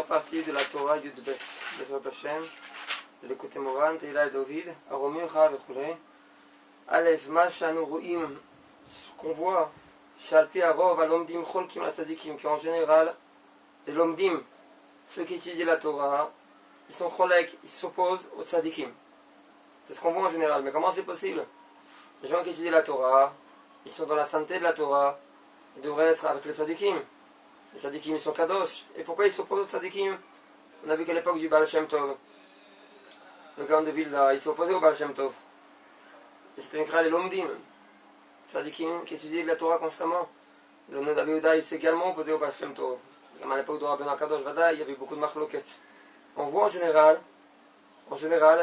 partie de la Torah Yudbet, Bezrat Hashem, de l'écouter Moran, Teila et David, Aromircha, Vechule. Aleph, Mashanu Ruim, ce qu'on voit, Shalpi Arov, Alomdim, Cholkim, la Tzadikim, qui en général, les Lomdim, ceux qui étudient la Torah, ils sont Cholek, ils s'opposent aux Tzadikim. C'est ce qu'on voit en général, mais comment c'est possible? Les gens qui étudient la Torah, ils sont dans la sainteté de la Torah, ils devraient être avec les Tzadikim. Les Tzadikim, ils sont Kadosh. Et pourquoi ils s'opposent aux Tzadikim? On a vu qu'à l'époque du Baal Shem Tov, le Gaon de Vilna, il s'est opposé au Baal Shem Tov. Et c'était écrit les Lomdim, Tzadikim qui étudient la Torah constamment. Le Nadav Yehuda, il s'est également opposé au Baal Shem Tov. Comme à l'époque de Rabbeinu Kadosh Vada, il y avait beaucoup de machloket. On voit en général,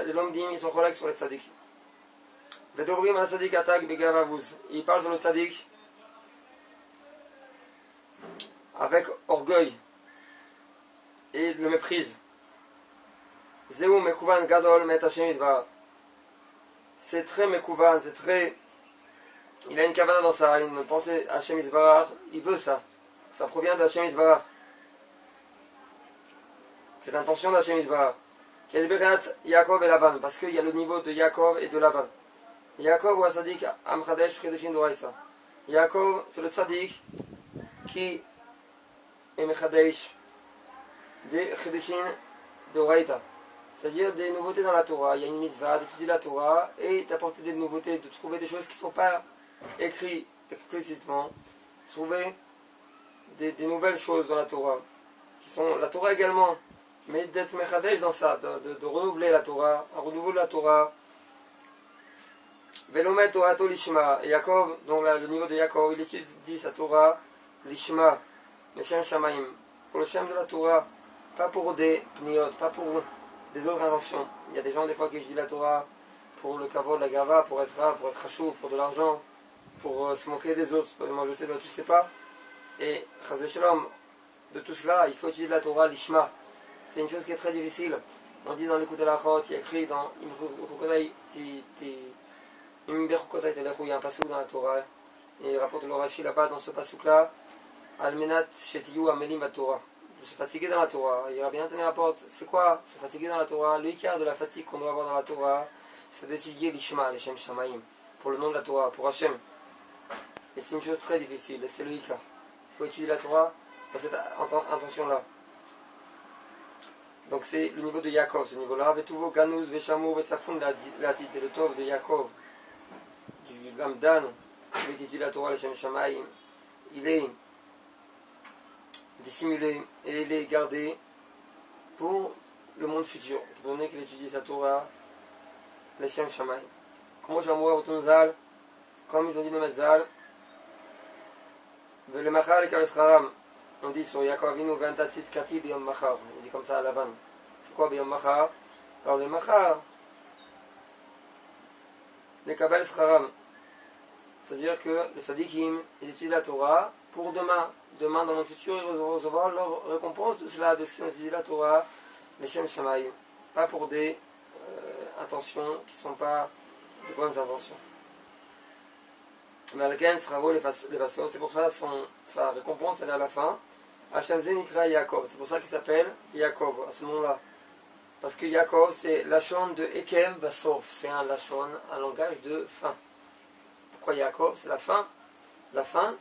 les Lomdim, ils sont collègues sur les Tzadikim. Vedobrim al Tzadik atak begavavuz. Il parle sur le Tzadik avec orgueil et le méprise. Zeu mekouvan gadol met Hashem idvar. C'est très mekouvan, c'est très... Il a une kavana dans ça, une pensée Hashem idvar, il veut ça. Ça provient de Hashem idvar. C'est l'intention d'Hashem idvar. Yaakov et Laban, parce qu'il y a le niveau de Yaakov et de Laban. Yaakov ou Tzadik Amchadesh Chedushin Doraisa. Yaakov, c'est le Tzadik qui est Mechadesh des Chedushin Doraita. C'est-à-dire des nouveautés dans la Torah. Il y a une mitzvah d'étudier la Torah et d'apporter des nouveautés, de trouver des choses qui ne sont pas écrites explicitement. Trouver des nouvelles choses dans la Torah, qui sont la Torah également. Mais d'être Mechadesh dans ça, de renouveler la Torah, un renouveau de la Torah. Velomet Torato Lishma. Et Yaakov, donc là, le niveau de Yaakov, il étudie sa Torah, Lishma, le Shem Shamaim, pour le Shem de la Torah, pas pour des pniot, pas pour des autres intentions. Il y a des gens, des fois, qui étudient la Torah pour le kavod, la gava, pour être chachou, pour de l'argent, pour se moquer des autres. Moi, je sais, toi, tu sais pas. Et, Chazé Shalom, de tout cela, il faut étudier la Torah, Lishma. C'est une chose qui est très difficile. On dit dans l'écoute de la Chot, il y a écrit dans Imrukodai, il y a un passouk dans la Torah, et il rapporte le Rashi là-bas dans ce passouk-là, Almenat Shetiyu Amelim Torah. Se fatiguer dans la Torah. Il va bien tenir la porte. C'est quoi se fatiguer dans la Torah? Le quart de la fatigue qu'on doit avoir dans la Torah, c'est d'étudier l'Ishma, les Shem Shamaim, pour le nom de la Torah, pour Hashem. Et c'est une chose très difficile, et c'est le Ika. Il faut étudier la Torah dans cette intention-là. Donc c'est le niveau de Yaakov, ce niveau-là. Vetuvo Ganuz, Veshamou, Vetsafun, la titre, le Tov de Yaakov, du Lamdan, celui qui étudie la Torah, les Shem Shamaim, il est dissimulé et il est gardé pour le monde futur, étant donné qu'il étudie sa Torah, les Shem Shamaim. Comment je vais mourir au Zal, comme ils ont dit le Metzal, le Machar et Kalescharam. On dit sur Yaakov Avinu Ventatsit Kati Biyom Machar. On dit comme ça à Lavan. C'est quoi Biyom Machar? Alors le Machar, les Kabel Scharam. C'est-à-dire que les Sadikim, ils étudient la Torah pour demain. Demain, dans le futur, ils vont recevoir leur récompense de cela, de ce qu'ils ont étudié la Torah, les Shem Shamaim. Pas pour des intentions qui ne sont pas de bonnes intentions. Mais c'est pour ça sa récompense elle est à la fin. Hashem Zenikra Yaakov, c'est pour ça qu'il s'appelle Yaakov à ce nom-là. Parce que Yaakov c'est Lachon de Ekev Basof, c'est un Lachon, un langage de fin. Pourquoi Yaakov? C'est la fin. La fin,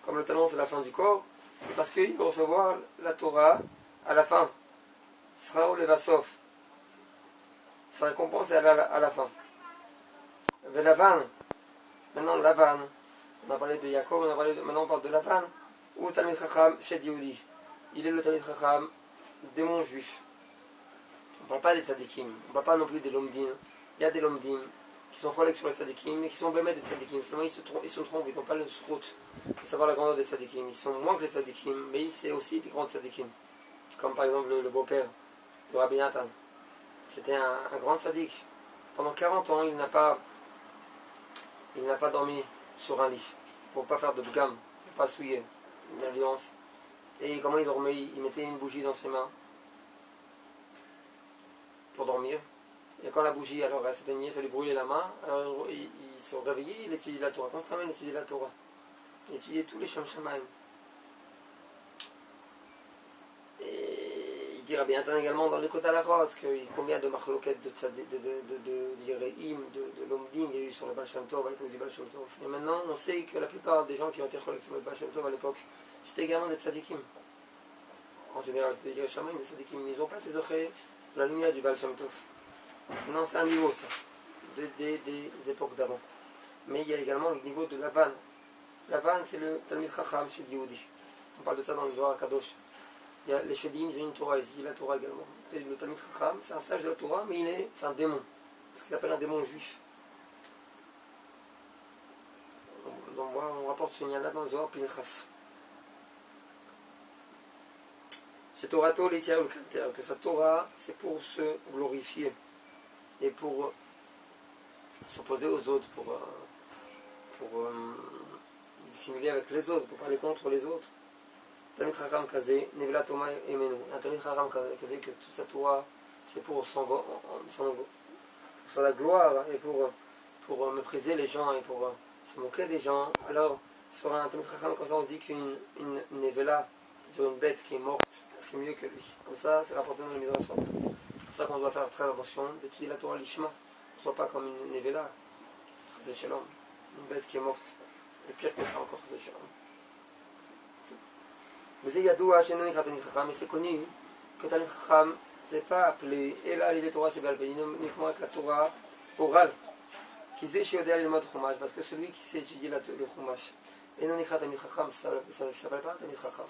comme le talon c'est la fin du corps, c'est parce qu'il va recevoir la Torah à la fin. Sraou Levasof. Sa récompense elle est à la fin. Velavan. Maintenant, Lavan, on a parlé de Yaakov, maintenant on parle de Lavan, ou Talmid Chacham Shed Yehudi. Il est le Talmid Chacham des monts juifs. On ne parle pas des tzadikim, on ne parle pas non plus des lomdim. Il y a des lomdim qui sont collègues sur les tzadikim, mais qui sont bémets des tzadikim. Seulement ils se trompent, ils n'ont pas le srout pour savoir la grandeur des tzadikim. Ils sont moins que les tzadikim, mais c'est aussi des grands tzadikim. Comme par exemple le beau-père de Rabbi Nathan. C'était un grand tzadik. Pendant 40 ans, il n'a pas dormi sur un lit, pour ne pas faire de bgam, pour ne pas souiller une alliance. Et comment il dormait? Il mettait une bougie dans ses mains pour dormir. Et quand la bougie alors elle s'éteignait, ça lui brûlait la main, alors il se réveillait, il étudiait la Torah, constamment il étudiait la Torah. Il étudiait tous les Shem Shamaim. Et dira bien également dans les côtes à la rote combien de marloquettes de Yereim, de Lomdim il y a eu sur le Baal Shem Tov à l'époque du Baal Shem Tov. Et maintenant, on sait que la plupart des gens qui ont été cholèques sur le Baal Shem Tov à l'époque, c'était également des tzadikim. En général, c'était des Yerushalmim, des tzadikim. Ils n'ont pas été zochés de la lumière du Baal Shem Tov. Non, c'est un niveau ça, des époques d'avant. Mais il y a également le niveau de Lavan. Lavan, c'est le Talmid Chacham chez Yehudi. On parle de ça dans le Zohar Kadosh. Il y a les Shedim, ils ont une Torah, ils étudient la Torah également. Le Talmid Chacham, c'est un sage de la Torah, mais c'est un démon. Ce qu'il appelle un démon juif. Donc on rapporte ce lien-là dans le Zohar Pinchas. C'est Torato l'Etier ou le Kalter, que sa Torah, c'est pour se glorifier et pour s'opposer aux autres, pour dissimuler avec les autres, pour parler contre les autres. Talmid Chacham Kazé, Nevela Toma Emenu. Un Talmid Chacham Kazé, que toute sa Torah, c'est pour la gloire et pour mépriser les gens et pour se moquer des gens. Alors, sur un Talmid Chacham, comme ça, on dit qu'une Nevela, sur une bête qui est morte, c'est mieux que lui. Comme ça, c'est rapporté dans le Midrash. C'est pour ça qu'on doit faire très attention d'étudier la Torah Lishma. Ne soit pas comme une Nevela, une bête qui est morte. Et pire que ça encore, mais c'est connu que Talmid Chacham n'est pas appelé, et là l'idée Torah c'est uniquement avec la Torah orale, qui sait chez Odéa l'ilmot Chumash, parce que celui qui sait étudier le Chumash, et non Nikrat Talmid Chacham, ça ne s'appelle pas Talmid Chacham.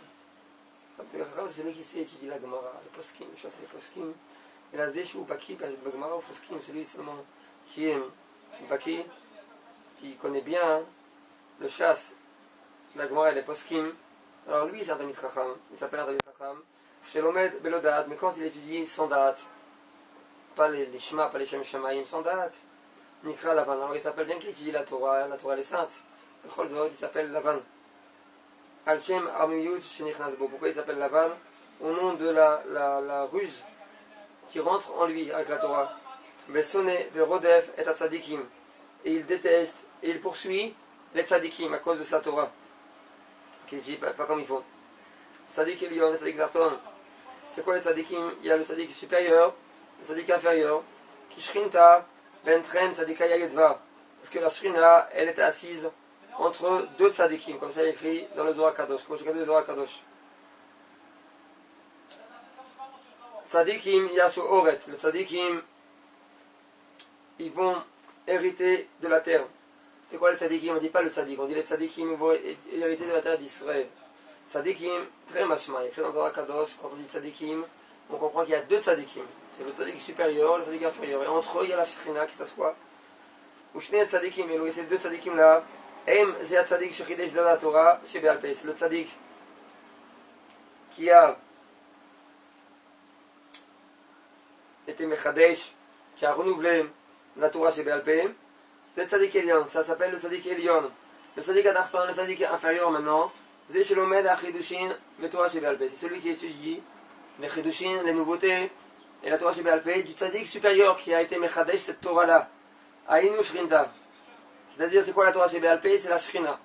Talmid Chacham c'est celui qui sait étudier la Gemara, les poskim, chasser les poskim, et la Zéch ou Baki, la Gemara ou poskim, celui seulement qui est Baki, qui connaît bien le chasse, la Gemara et les poskim. Alors lui c'est un Talmid Chacham, il s'appelle un Talmid Chacham, chez l'Omed Belodat, mais quand il étudie sans date, pas les Shema, pas les Shem Shemaim, sans date, Nikra Lavan, alors il s'appelle bien qu'il étudie la Torah elle est sainte, le Chol Zod, il s'appelle Lavan. Al-Shem Armiyut Shenichnas Bo, pourquoi il s'appelle Lavan? Au nom de la ruse qui rentre en lui avec la Torah. Besone Verodef et Tzadikim, et il déteste, et il poursuit les Tzadikim à cause de sa Torah. Qui dit pas comme il faut. Tzadik Elion, le Tzadik Zarton. C'est quoi les Tzadikim? Il y a le Tzadik supérieur, le Tzadik inférieur, qui Shrinta, Bentren, Tzadika Yedva. Parce que la Shrina, elle était assise entre deux Tzadikim, comme ça il est écrit dans le Zohar Kadosh, comme je le Zohar Kadosh. Tzadikim Yasu Oret, les Tzadikim, ils vont hériter de la terre. C'est quoi le tzadikim? On ne dit pas le tzadik, on dit les tzadikim vont hériter de la terre d'Israël. Tzadikim, très machma, écrit dans le Torah Kadosh, quand on dit tzadikim, on comprend qu'il y a deux tzadikim. C'est le tzadik supérieur, le tzadik inférieur. Et entre eux, il y a la Shekhinah qui s'assoit. Ou shne tzadikim, et ces deux tzadikim là, Em zeh tzadik shechidesh la Torah chez Be'al Peh. C'est le tzadik qui a été mechadesh, qui a renouvelé la Torah chez Be'al Peh. C'est le Tzadik Elion, ça s'appelle le Tzadik Elion. Le Tzadik Adarton, le Tzadik inférieur maintenant, c'est Shelomed Achidushin, le Torah chez Be'al Peh. C'est celui qui étudie les Chidushin, les nouveautés, et la Torah chez Be'al Peh, du Tzadik supérieur qui a été Mechadesh, cette Torah-là. Aïnou Shrinta. C'est-à-dire, c'est quoi la Torah chez Be'al Peh? C'est la Shrina.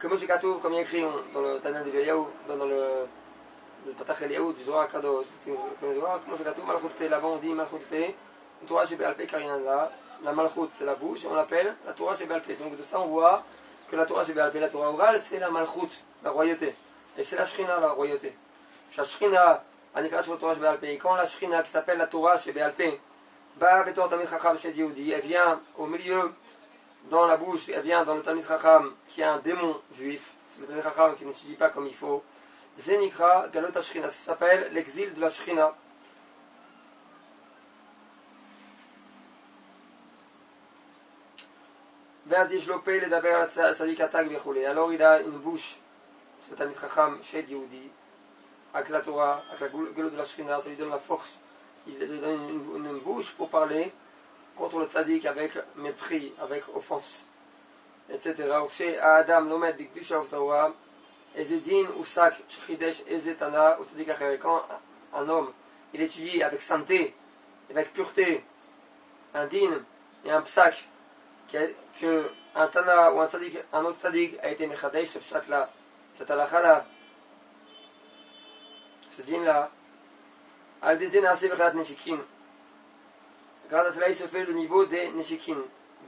Comme il y a écrit dans le Tanan de Eliyahu, dans le Patach Eliyahu du Zohar Kadosh, comme je Katouf, Malchut Peh, là-bas on dit Malchut Peh, la Torah chez Be'al Peh, car il y en a là. La Malchut, c'est la bouche, et on l'appelle la Torah chez Be'al Peh. Donc de ça, on voit que la Torah chez Be'al Peh, la Torah orale, c'est la Malchut, la royauté. Et c'est la Shrina, la royauté. La Shrina, Anikra chez Torah chez Be'al Peh. Quand la Shrina, qui s'appelle la Torah chez Be'al Peh, Ba Betor Talmid Chacham chez Yehudi, elle vient au milieu, dans la bouche, elle vient dans le Talmid Chacham, qui est un démon juif, c'est le Talmid Chacham qui n'étudie pas comme il faut. Zenikra, Galot Shrina, ça s'appelle l'exil de la Shrina. Alors il a une bouche, c'est Talmid Chacham chez Yehudi, avec la Torah, avec la gueule de la Shrina, ça lui donne la force. Il lui donne une bouche pour parler contre le tzaddik avec mépris, avec offense, etc. Chez Adam, l'omed bikdusha uftawa, ezedin usak shchidesh ezetana ou tzaddik acher. Quand un homme, il étudie avec sainteté, avec pureté, un din et un psak, que un tana ou un autre tzaddik a été mechadesh, ce psak là, cette halakha là, ce din là, Al-Dezé Naase Berat Neshikin. Grâce à cela, il se fait le niveau des Neshikin,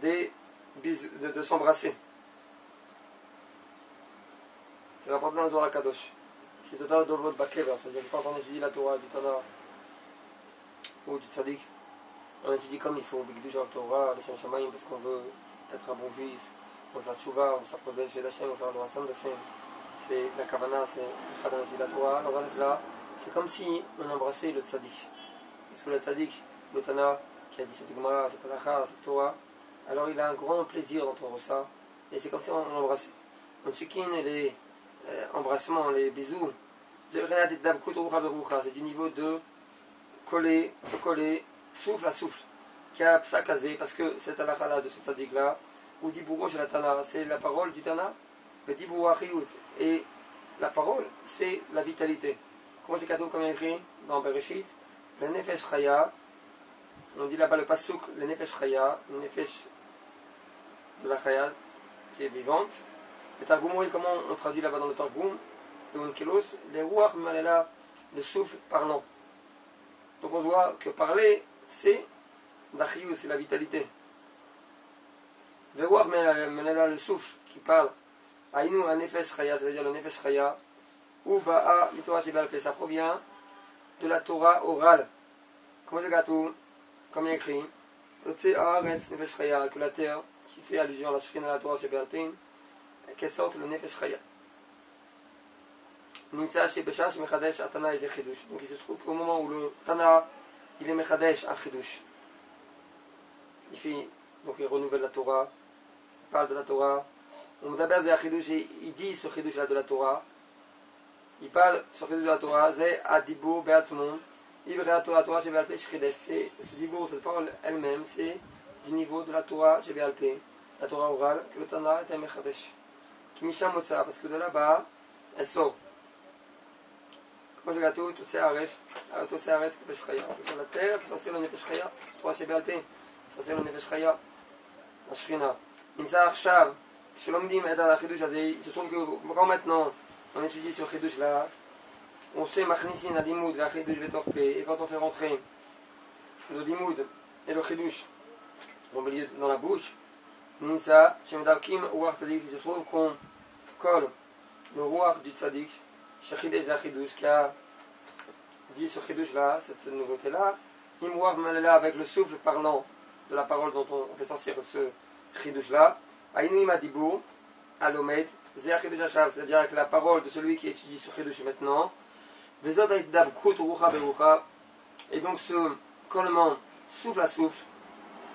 de s'embrasser. C'est rapporté dans le Zohar Kadosh. C'est total de votre bakever, c'est-à-dire que quand on étudie la Torah du Tana ou du Tzadik, on étudie comme il faut, Bigdush al Torah, le Shem Shamayim, parce qu'on veut être un bon juif, on veut faire Tchouva, on veut s'approcher chez Hachem, on veut faire le Rassam de Shem. C'est la Kavana, c'est pour ça qu'on étudie la Torah. Alors voilà, cela, c'est comme si on embrassait le Tzadik. Parce que le Tzadik, le Tana, qui a dit cette Gemara, cette Halacha, cette Torah, alors il a un grand plaisir d'entendre ça, et c'est comme si on l'embrassait. On chikin et les embrassements, les bisous, c'est du niveau de coller, se coller, souffle à souffle, qui a psakazé, parce que cette halakha là de ce tzaddik là, ou dibouro chez la Tana, c'est la parole du Tana, le dibouro achiyut, et la parole, c'est la vitalité. Comment c'est cadeau comme écrit dans Bereshit, le nefesh chaya, on dit là-bas le pasuk, le nefesh chaya, le nefesh de la chaya qui est vivante. Le Targum, comment on traduit là-bas dans le Targum, le Unkelos, les Ruach Malela, le souffle parlant. Donc on voit que parler, c'est l'achiyus, c'est la vitalité. Le Ruach Malela, le souffle qui parle, Aïnou un Nefesh Chaya, c'est-à-dire le Nefesh Chaya, ou Ba'a Mitorah Shebalpe, ça provient de la Torah orale. Comment c'est gâteau, comme il est écrit, Totse Haaretz Nefesh Chaya, que la terre, qui fait allusion à la Shekhinah de la Torah Shebalpe, qu'elle sorte le Nefesh Chaya. Nimsa chez Beshash Mechadesh Atana et Chidush. Donc il se trouve qu'au moment où le Tana il est Mechadesh à Chidush, donc il renouvelle la Torah, il parle de la Torah. On d'abord à Chidush et il dit ce Chidush là de la Torah. Il parle sur Chidush de la Torah, Zé Adibou Beatzmon, Ibre la Torah chez Bealpé Chidesh. C'est ce Dibou, cette parole elle-même, c'est du niveau de la Torah chez Bealpé, la Torah orale, que le Tana est Mechadesh. Kimisham Motsa, parce que de là-bas, elle sort. Comment je gâteau, tout c'est Aref, Nefesh Chaya. C'est la terre qui est censée le Nefesh Chaya, Torah chez Bealpé, censée le Nefesh Chaya, la Shrina. Imsa Arshav, Shalomdim et la Chidush Azei, il se trouve que quand maintenant on étudie sur Chidush là, on sait Machnisin à Limoud, vers Chidush Vetorpe, et quand on fait rentrer le Limoud et le Chidush au milieu dans la bouche, Nimsa, Shemedavkim, Ruach Tzadik, il se trouve qu'on colle le Ruach du Tzadik, Shechidesh Zachidush, qui a dit sur Chidush là, cette nouveauté là, Imouach Malela, avec le souffle parlant de la parole dont on fait sortir ce Chidush là, Aïnou Imadibour, Alomed, Zeh Chidush Hashav, c'est-à-dire avec la parole de celui qui étudie sur Chidush maintenant, Vezot Aïdab Krut Rucha Berucha, et donc ce collement souffle à souffle,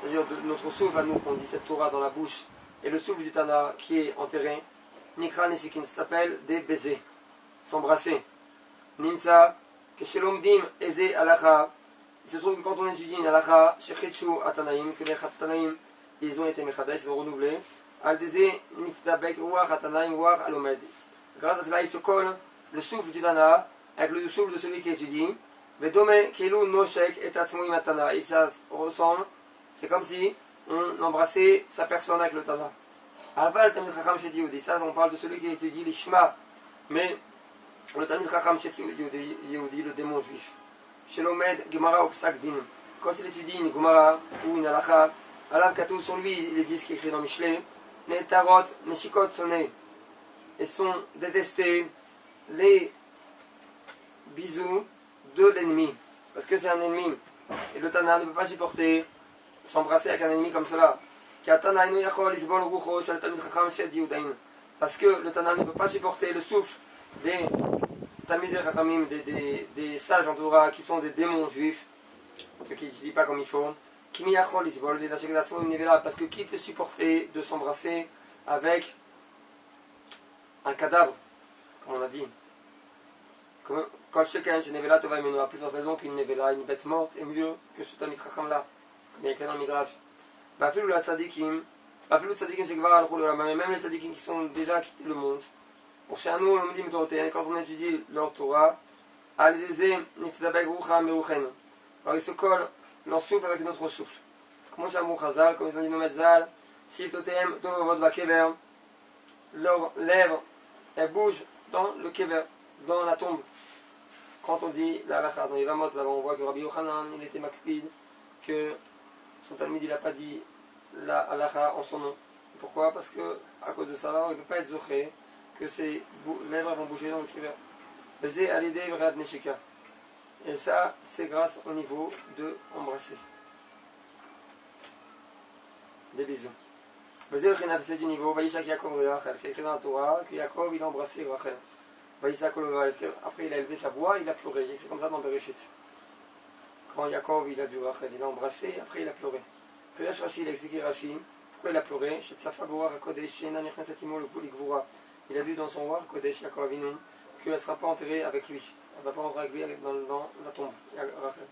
c'est-à-dire notre souffle à nous qu'on dit cette Torah dans la bouche, et le souffle du Tana qui est enterré, Nikra Neshikin, s'appelle des baisers, s'embrasser. Nimsa, Keshelomdim Eze Alacha, il se trouve que quand on étudie une Alacha, Shechitshu Atanaim, que les Atanaim, ils ont été Mechadesh, ils ont renouvelé, Al-Deze Nitdabek Ruach Atanaim Ruach Alomed. Grâce à cela, il se colle le souffle du Tana avec le souffle de celui qui étudie. Vedome Kelu Noshek et Tatsmoim Atana, et ça ressemble, c'est comme si on embrassait sa personne avec le Tana. Aval Tamid Chacham Shedi Yehudi, ça on parle de celui qui étudie l'Ishma, mais le Tamid Chacham Shedi Yehudi, le démon juif. Shelomed Gemara ou Psak Din, quand il étudie une Gemara ou une Halacha, Alav Katou sur lui, il est dit ce qui est écrit dans Mishlei, Netarot, Neshikot Soné, et sont détestés les bisous de l'ennemi, parce que c'est un ennemi, et le Tana ne peut pas supporter s'embrasser avec un ennemi comme cela. Parce que le Tana ne peut pas supporter le souffle des Tamidei Chachamim, des sages en Torah qui sont des démons juifs, ceux qui n'étudient pas comme il faut. Parce que qui peut supporter de s'embrasser avec un cadavre, comme on a dit. Quand chacun chez Nevela Tova Imenu, à plus forte raison qu'une Nevela, une bête morte, est mieux que ce Tamid Chacham là, comme il y a écrit dans le Midrash. Même les tzadikim qui sont déjà quittés le monde. Pour chez nous, on dit quand on étudie leur Torah, alors ils se collent leur souffle avec notre souffle. Comme ils ont dit nos Metzal, leurs lèvres, elles bougent dans le kever, dans la tombe. quand on dit la halakha dans les Vamot, là on voit que Rabbi Yochanan, il était makpid, que son talmid il n'a pas dit la halakha en son nom. Pourquoi? Parce que à cause de ça, là, il ne peut pas être zoché, que ses lèvres vont bouger dans le kiver. Et ça, c'est grâce au niveau de embrasser. Des bisous. C'est du niveau, c'est écrit dans la Torah que Yaakov il a embrassé Rachel. Après il a élevé sa voix, il a pleuré. Il est écrit comme ça dans Bereshit. Quand Yaakov il a vu Rachel, il a embrassé, après il a pleuré. Puis Rashi, il a expliqué Rashi, pourquoi il a pleuré. Il a vu dans son War Kodesh Yaakov Avinu qu'elle ne sera pas enterrée avec lui. Elle ne va pas entrer avec lui dans la tombe. Rachel.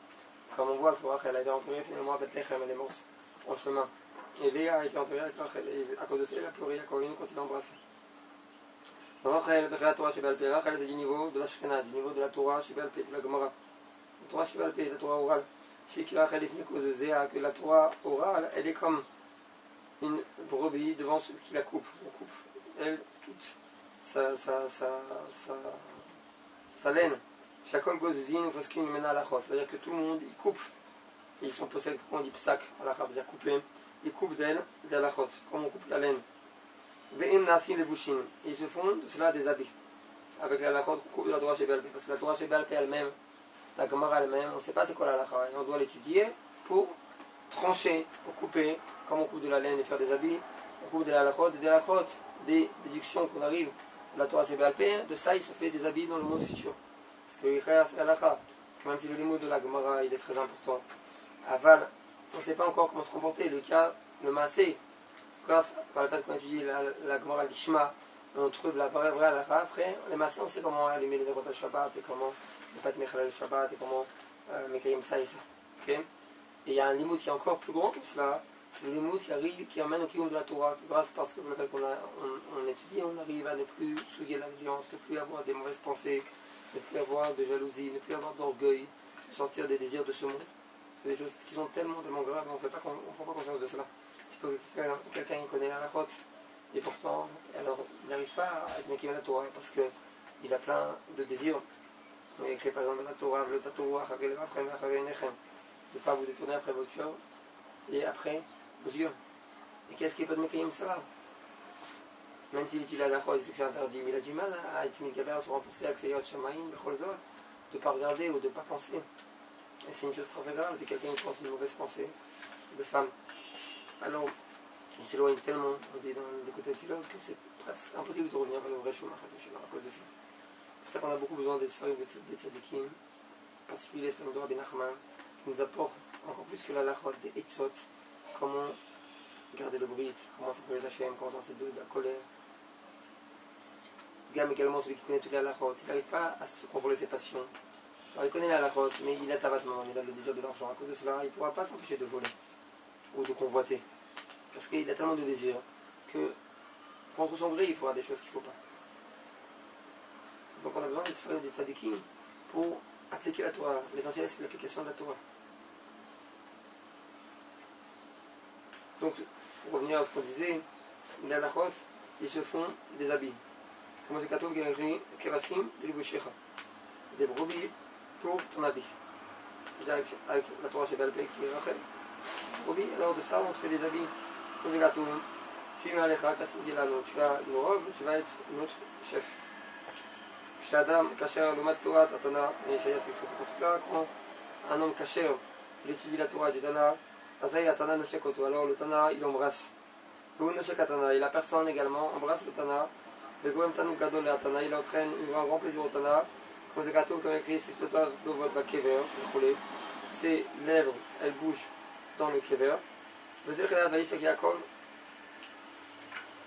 Comme on voit que Rachel a été enterrée finalement à Bethléem, elle est morte en chemin. Et Léa a été enterrée avec Rachel. Et à cause de ça, il a pleuré Yaakov Avinu quand il l'a embrassé. Rachel, la Torah chez Balpé. Rachel, c'est du niveau de la Shekhinah, du niveau de la Torah chez Balpé, de la Gemara. La Torah chez Balpé, la Torah orale. Chez Rachel est cause de Zéa, que la Torah orale, elle est comme une brebis devant celui qui la coupe. On coupe, elle, toute sa laine. Chacol gozine, foskin, mena la chos. C'est-à-dire que tout le monde, il coupe. Et ils sont possèdés, on dit psak, à la chos, c'est-à-dire couper. Ils coupent d'elle, de la chos, comme on coupe la laine. Ve'im nasim levushin. Et ils se font de cela des habits. Avec la lachot, on coupe de la Torah chez Balpé. Parce que la Torah chez Balpé elle-même, la Gemara elle-même, on ne sait pas c'est quoi la lacha. Et on doit l'étudier pour trancher, pour couper, comme on coupe de la laine et faire des habits. On coupe de la lachot, des déductions qu'on arrive de la Torah chez Balpé. De ça, il se fait des habits dans le monde futur. Parce que c'est la lacha. Même si le limoud de la Gemara il est très important. Aval, on ne sait pas encore comment se comporter. Le cas, le maasé, grâce par le fait qu'on étudie la Gemara l'ishma, on trouve la vraie lacha. Après, les maasé, on sait comment allumer les déroutes à Shabbat et comment ne pas être mechalel le Shabbat et comment mekayim ça et ça. Okay? Et il y a un limoud qui est encore plus grand que cela. C'est le limoud qui arrive, qui amène au kiyum de la Torah. Grâce parce que le fait qu'on étudie, on arrive à ne plus souiller l'alliance, ne plus avoir des mauvaises pensées, ne plus avoir de jalousie, ne plus avoir d'orgueil, sortir des désirs de ce monde. C'est des choses qui sont tellement graves, on ne prend pas conscience de cela. Si quelqu'un connaît la lachot, et pourtant, alors, il n'arrive pas à être mekayim la Torah parce qu'il a plein de désirs. On a écrit par exemple la Torah, le Tatouah, de ne pas vous détourner après votre cœur et après vos yeux. Et qu'est-ce qui peut te mekayim ça? Même s'il utilise la lachot, il sait que c'est interdit, mais il a du mal à être mekaber, à se renforcer avec ses yot shamaïm, de ne pas regarder ou de ne pas penser. Et c'est une chose très grave de quelqu'un qui pense une mauvaise pensée de femme. Alors, il s'éloigne tellement, on dit dans les côtés de philosophe, que c'est presque impossible de revenir vers le vrai chemin à cause de ça. C'est pour ça qu'on a beaucoup besoin des tzadikim, en particulier les Sfemdor Ben Nachman, qui nous apportent encore plus que la lachot, des etzot, comment garder le brite, comment s'appeler les Hachem, comment sortir de la colère. Gam également celui qui connaît toute la lachot, s'il n'arrive pas à se contrôler ses passions. Alors il connaît la lachot, mais il a tabatement, il a le désir de l'argent. À cause de cela, il ne pourra pas s'empêcher de voler ou de convoiter. Parce qu'il a tellement de désirs que contre son gré, il fera des choses qu'il ne faut pas. Donc on a besoin des tzadikim pour appliquer la Torah. L'essentiel c'est l'application de la Torah. Donc pour revenir à ce qu'on disait, les halachot, ils se font des habits. Comme c'est Katov Galerie, Kevasim, Livushecha. Des brebis pour ton habit. C'est-à-dire avec la Torah chez Balpé qui est Rachel. Brebis, alors de ça on te fait des habits. Comme c'est Katov, si tu as une robe, tu vas être notre chef. Shadam, Kasher, le mat Torah, Tatana, et Shaya s'écrit ce passage-là, quand un homme Kasher, il étudie la Torah du Tana, Azaï Atana Neshekoto, alors le Tana, il embrasse. Le Neshekatana, et la personne également embrasse le Tana, le Goem Tanu Gadol le Tana, il entraîne un grand plaisir au Tana, comme c'est Katou, comme écrit, c'est Totav Dovot Bakever, ses lèvres, elles bougent dans le Kever. Vezir Khenat Vaïshak Yaakov,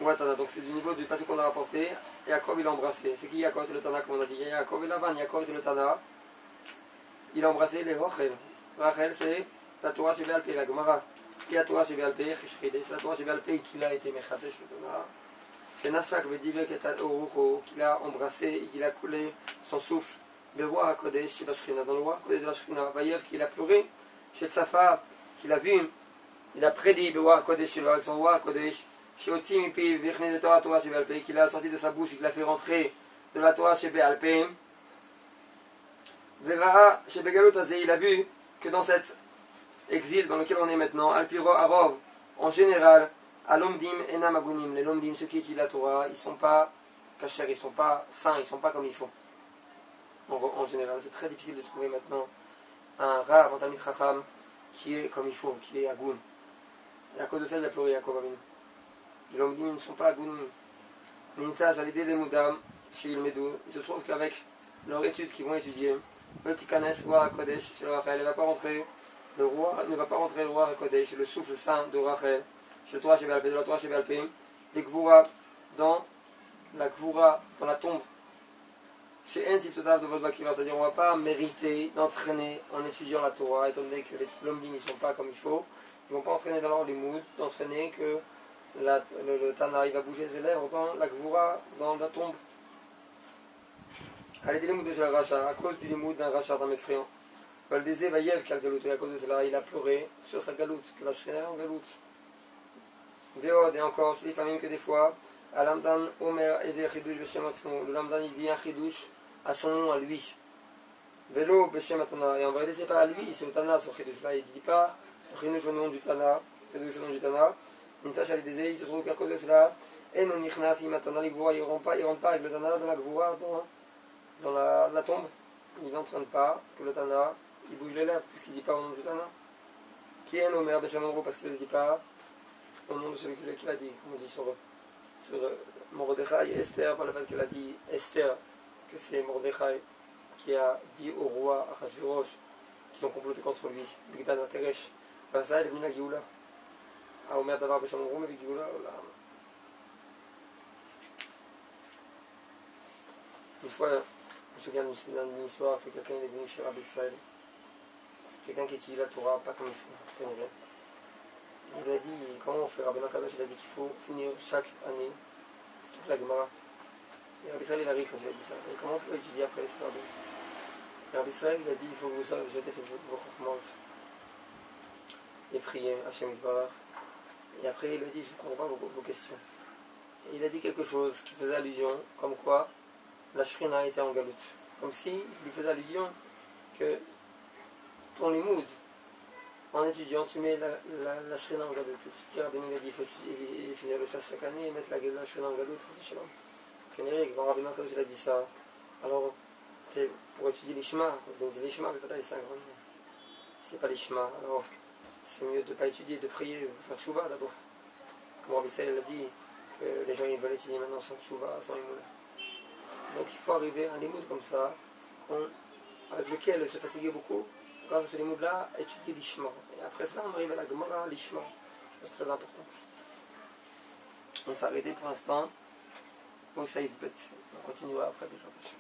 donc c'est du niveau du passé qu'on a rapporté. Yaakov il a embrassé. C'est qui Yaakov? C'est le Tana comme on a dit. Yaakov et Lavan. Yaakov c'est le Tana. Il a embrassé les Rachel. Rachel c'est la Torah chez Balpé, la Gemara. Et la Torah chez Balpé, c'est la Torah chez Balpé qu'il a été Mechadesh le Tana. C'est Nashak Vedivek et Orucho qu'il a embrassé et qu'il a coulé son souffle. Beroa HaKodesh chez Bashrina. Dans le roi HaKodesh de Bashrina. Vaïev qu'il a pleuré chez Tsafa, qu'il a vu. Il a prédit Beroa HaKodesh chez lui avec son roi HaKodesh. Qu'il a sorti de sa bouche et qu'il a fait rentrer de la Torah chez Béalpé. Vevaha chez Begalot Azé, il a vu que dans cet exil dans lequel on est maintenant, Alpiro Arov, en général, Alomdim Enam Agunim, les Lomdim, ceux qui étudient la Torah, ils ne sont pas cachers, ils ne sont pas saints, ils ne sont pas comme il faut. En général, c'est très difficile de trouver maintenant un Rav, un Talmid Chacham, qui est comme il faut, qui est Agun. Et à cause de ça, il a pleuré Yaakov Avinu. Les Lomdim ne sont pas Agunim. Ninsaj, à l'idée des Moudam, chez Ilmedou, il se trouve qu'avec leur étude qu'ils vont étudier, le Tikanes, War Kodesh, chez le Rachel, il ne va pas rentrer. Le roi ne va pas rentrer le roi Kodesh, le souffle saint de Rachel, chez le Torah chez Béalpé, de la Torah chez Béalpé, les Gvura dans la Gvura, dans la tombe, chez Ensif Totav de votre Bakiva, c'est-à-dire on ne va pas mériter d'entraîner en étudiant la Torah, étant donné que les Lomdim ne sont pas comme il faut, ils ne vont pas entraîner dans leur limoud, d'entraîner que le Tana il va bouger ses lèvres dans la Gvura, dans la tombe. Allez, des limoud de la Racha, à cause du limoud d'un Racha, d'un mécréant. Valdézé va Yev quel galoute, et à cause de cela, il a pleuré sur sa galoute, que la Shrina est en galoute. Véod, et encore, chez les familles que des fois, à Lamdan, Omer, Ezer, Chidouche, Beshem Atzmo, le Lamdan il dit un Chidouche à son nom, à lui. Vélo, Beshem Atana, et en vrai, c'est pas à lui, c'est au Tana, son Chidouche là, il dit pas Chidouche au nom du Tana, Chidouche au nom du Tana. Ninsach Alidézé, il se trouve qu'à cause de cela, et non Nichnas, il m'attendra, les Gvoura, ils rentrent pas avec le Tana dans la Gvoura, dans la tombe, il n'entraîne pas que le Tana. Il bouge les lèvres puisqu'il ne dit pas au nom du Tana. Qui est Omer Béchamandro parce qu'il ne dit pas au nom de celui qui l'a dit, comme on dit sur Mordechai et Esther, par le fait qu'elle a dit Esther, que c'est Mordechai qui a dit au roi Achashverosh qu'ils ont comploté contre lui, Bigdan Ateresh. Ben ça, elle est venue à Géoula. À Omer Davar Béchamandro, mais Géoula, là. Une fois, je me souviens d'une histoire que quelqu'un est venu chez Rabbi Israël. Quelqu'un qui étudie la Torah, pas comme il faut. Il lui a dit, comment on fait Rabbi Nakadosh, il a dit qu'il faut finir chaque année toute la Gemara. Et Rabbi Israël, il arrive quand il a dit ça. Et comment on peut étudier après les Sfardim? Et Rabbi Israël, il a dit, il faut que vous jetez vos chauffements et prier Hachem Yisbarach. Et après, il a dit, je ne comprends pas vos questions. Et il a dit quelque chose qui faisait allusion, comme quoi la Shrina était en galoute. Comme si il lui faisait allusion que ton limoud, en étudiant, tu mets la Shrina en galoute. Tu dis, Rabbi il dit, il faut finir le chasse chaque année et mettre la Shrina en galoute. Quand Rabbi Nakadosh il a dit ça, alors, c'est pour étudier les chemins, on dit les chemins, mais pas les 5 grands. C'est pas les chemins, alors c'est mieux de ne pas étudier, de prier, de faire tchouva d'abord. Comme Rabbi Israël l'a dit, que les gens ils veulent étudier maintenant sans tchouva, sans limoud. Donc il faut arriver à un limoud comme ça, avec lequel se fatiguer beaucoup. Grâce à ce limoud-là, étudier l'ishma. Et après cela, on arrive à la Gemara, l'ishma. C'est très important. On s'est arrêté pour l'instant au safe bet. On continuera après des attentions.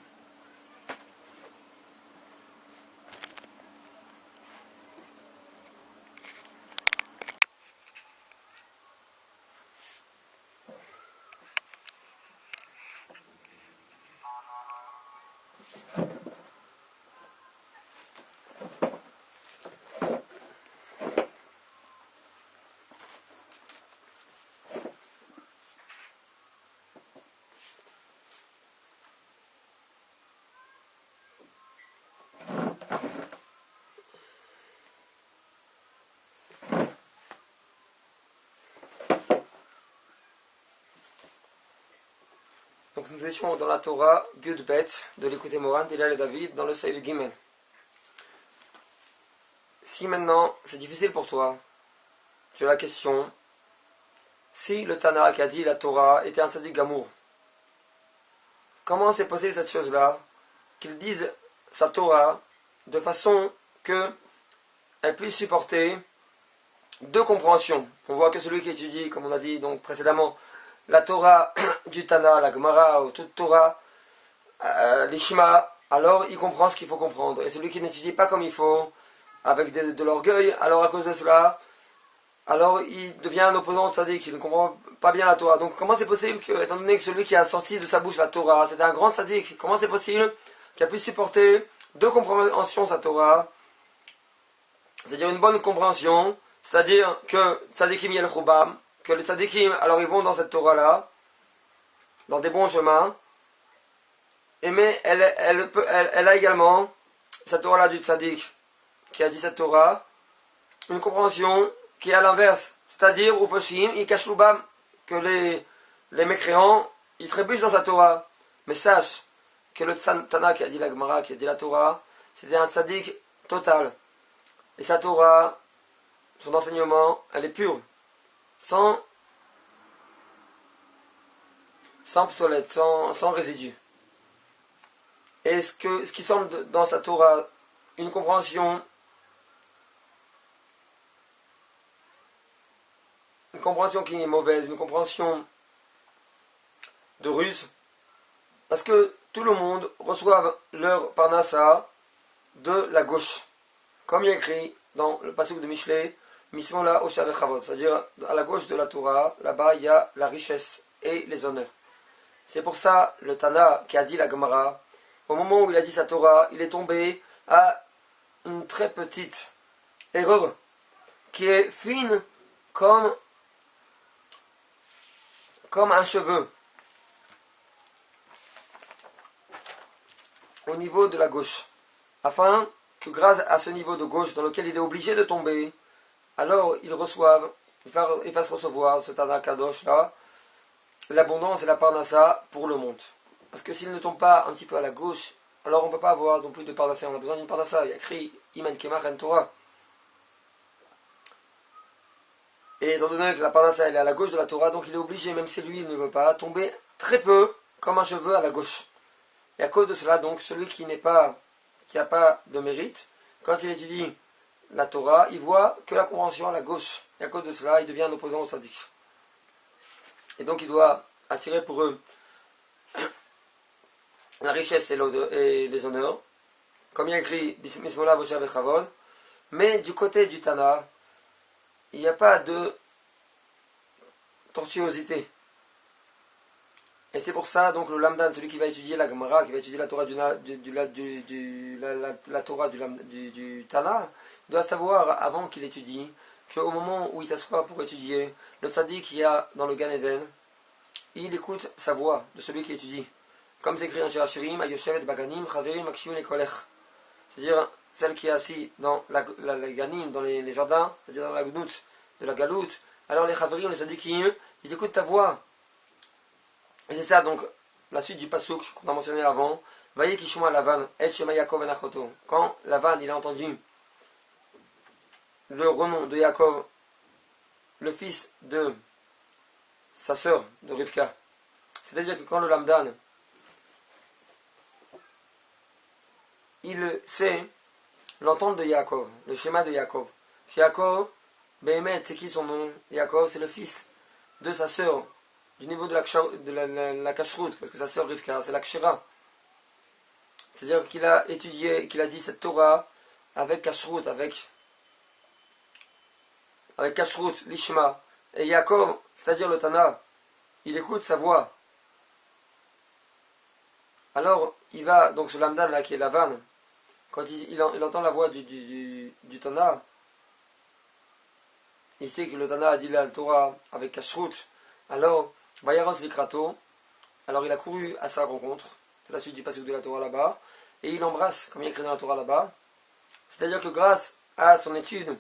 Donc nous étions dans la Torah, Yud Bet, de l'écouter Moran, d'Hillel et David, dans le Seif Gimel. Si maintenant c'est difficile pour toi, tu as la question, si le Tana qui a dit la Torah était un Tzadik Gamour, comment c'est possible cette chose-là, qu'il dise sa Torah de façon qu'elle puisse supporter deux compréhensions. On voit que celui qui étudie, comme on a dit donc précédemment, la Torah du Tana, la Gemara, ou toute Torah, l'Ishma, alors il comprend ce qu'il faut comprendre. Et celui qui n'étudie pas comme il faut, avec de l'orgueil, alors à cause de cela, alors il devient un opposant tzaddik, il ne comprend pas bien la Torah. Donc comment c'est possible que, étant donné que celui qui a sorti de sa bouche la Torah, c'était un grand tzaddik, comment c'est possible qu'il a pu supporter deux compréhensions sa Torah, c'est-à-dire une bonne compréhension, c'est-à-dire que tzaddikim yel chubam, que les tzaddikim, alors ils vont dans cette Torah-là, dans des bons chemins, et mais elle a également cette Torah-là du tzaddik qui a dit cette Torah, une compréhension qui est à l'inverse, c'est-à-dire Ufoshim, Ikashloubam, que les mécréants, ils trébuchent dans sa Torah. Mais sache que le Tana qui a dit la Gemara, qui a dit la Torah, c'était un tzaddik total. Et sa Torah, son enseignement, elle est pure, sans obsolète, sans résidu. Et ce qui semble dans sa Torah une compréhension qui est mauvaise, une compréhension de ruse, parce que tout le monde reçoit leur parnassa de la gauche, comme il est écrit dans le passage de Michelet, Mismola Osher Chavod, c'est-à-dire à la gauche de la Torah, là-bas il y a la richesse et les honneurs. C'est pour ça le Tana qui a dit la Gemara, au moment où il a dit sa Torah, il est tombé à une très petite erreur qui est fine comme un cheveu au niveau de la gauche, afin que grâce à ce niveau de gauche dans lequel il est obligé de tomber, alors il fasse recevoir ce Tana Kadosh là, l'abondance et la parnassa pour le monde. Parce que s'il ne tombe pas un petit peu à la gauche, alors on ne peut pas avoir non plus de parnassa, on a besoin d'une parnassa. Il y a écrit Iman Kemach en Torah. Et étant donné que la parnassa elle est à la gauche de la Torah, donc il est obligé, même si lui il ne veut pas, tomber très peu comme un cheveu à la gauche. Et à cause de cela, donc, celui qui n'a pas de mérite, quand il étudie la Torah, il voit que la compréhension à la gauche. Et à cause de cela, il devient un opposant au tzaddik. Et donc il doit attirer pour eux la richesse et les honneurs, comme il y a écrit Bismillah Bosha Bechavod. Mais du côté du Tana, il n'y a pas de tortuosité. Et c'est pour ça, donc, le Lamdan, celui qui va étudier la Gemara, qui va étudier la Torah la Torah du Tana, doit savoir, avant qu'il étudie, qu'au moment où il s'assoit pour étudier, le tzaddik qu'il y a dans le Gan Eden, il écoute sa voix de celui qui étudie. Comme c'est écrit dans Shirachirim, Ayoshevet Baganim, Chaverim, Akshiun et Kolech. C'est-à-dire, celle qui est assise dans la Ganim, dans les jardins, c'est-à-dire dans la Gnout de la Galoute, alors les Chaverim, les tzaddikim, ils écoutent ta voix. Et c'est ça donc la suite du pasuk qu'on a mentionné avant. Voyez Kishuma Lavan, El Shema Yaakov en Achoto. Quand Lavan il a entendu le renom de Yaakov, le fils de sa sœur de Rivka. C'est-à-dire que quand le Lamdan il sait l'entente de Yaakov, le schéma de Yaakov. Yaakov, Behemet, c'est qui son nom? Yaakov, c'est le fils de sa sœur. Du niveau de la kashrut, parce que sa sœur Rivka, c'est la kshera. C'est-à-dire qu'il a étudié, qu'il a dit cette Torah avec kashrut, avec kashrut, l'ishma. Et Yaakov, c'est-à-dire le Tana, il écoute sa voix. Alors, il va, donc ce Lamdan là qui est Lavan, quand il entend la voix du Tana, il sait que le Tana a dit la Torah avec kashrut. Alors, Vayaros Likrato, alors il a couru à sa rencontre, c'est la suite du passage de la Torah là-bas, et il l'embrasse, comme il est écrit dans la Torah là-bas. C'est-à-dire que grâce à son étude,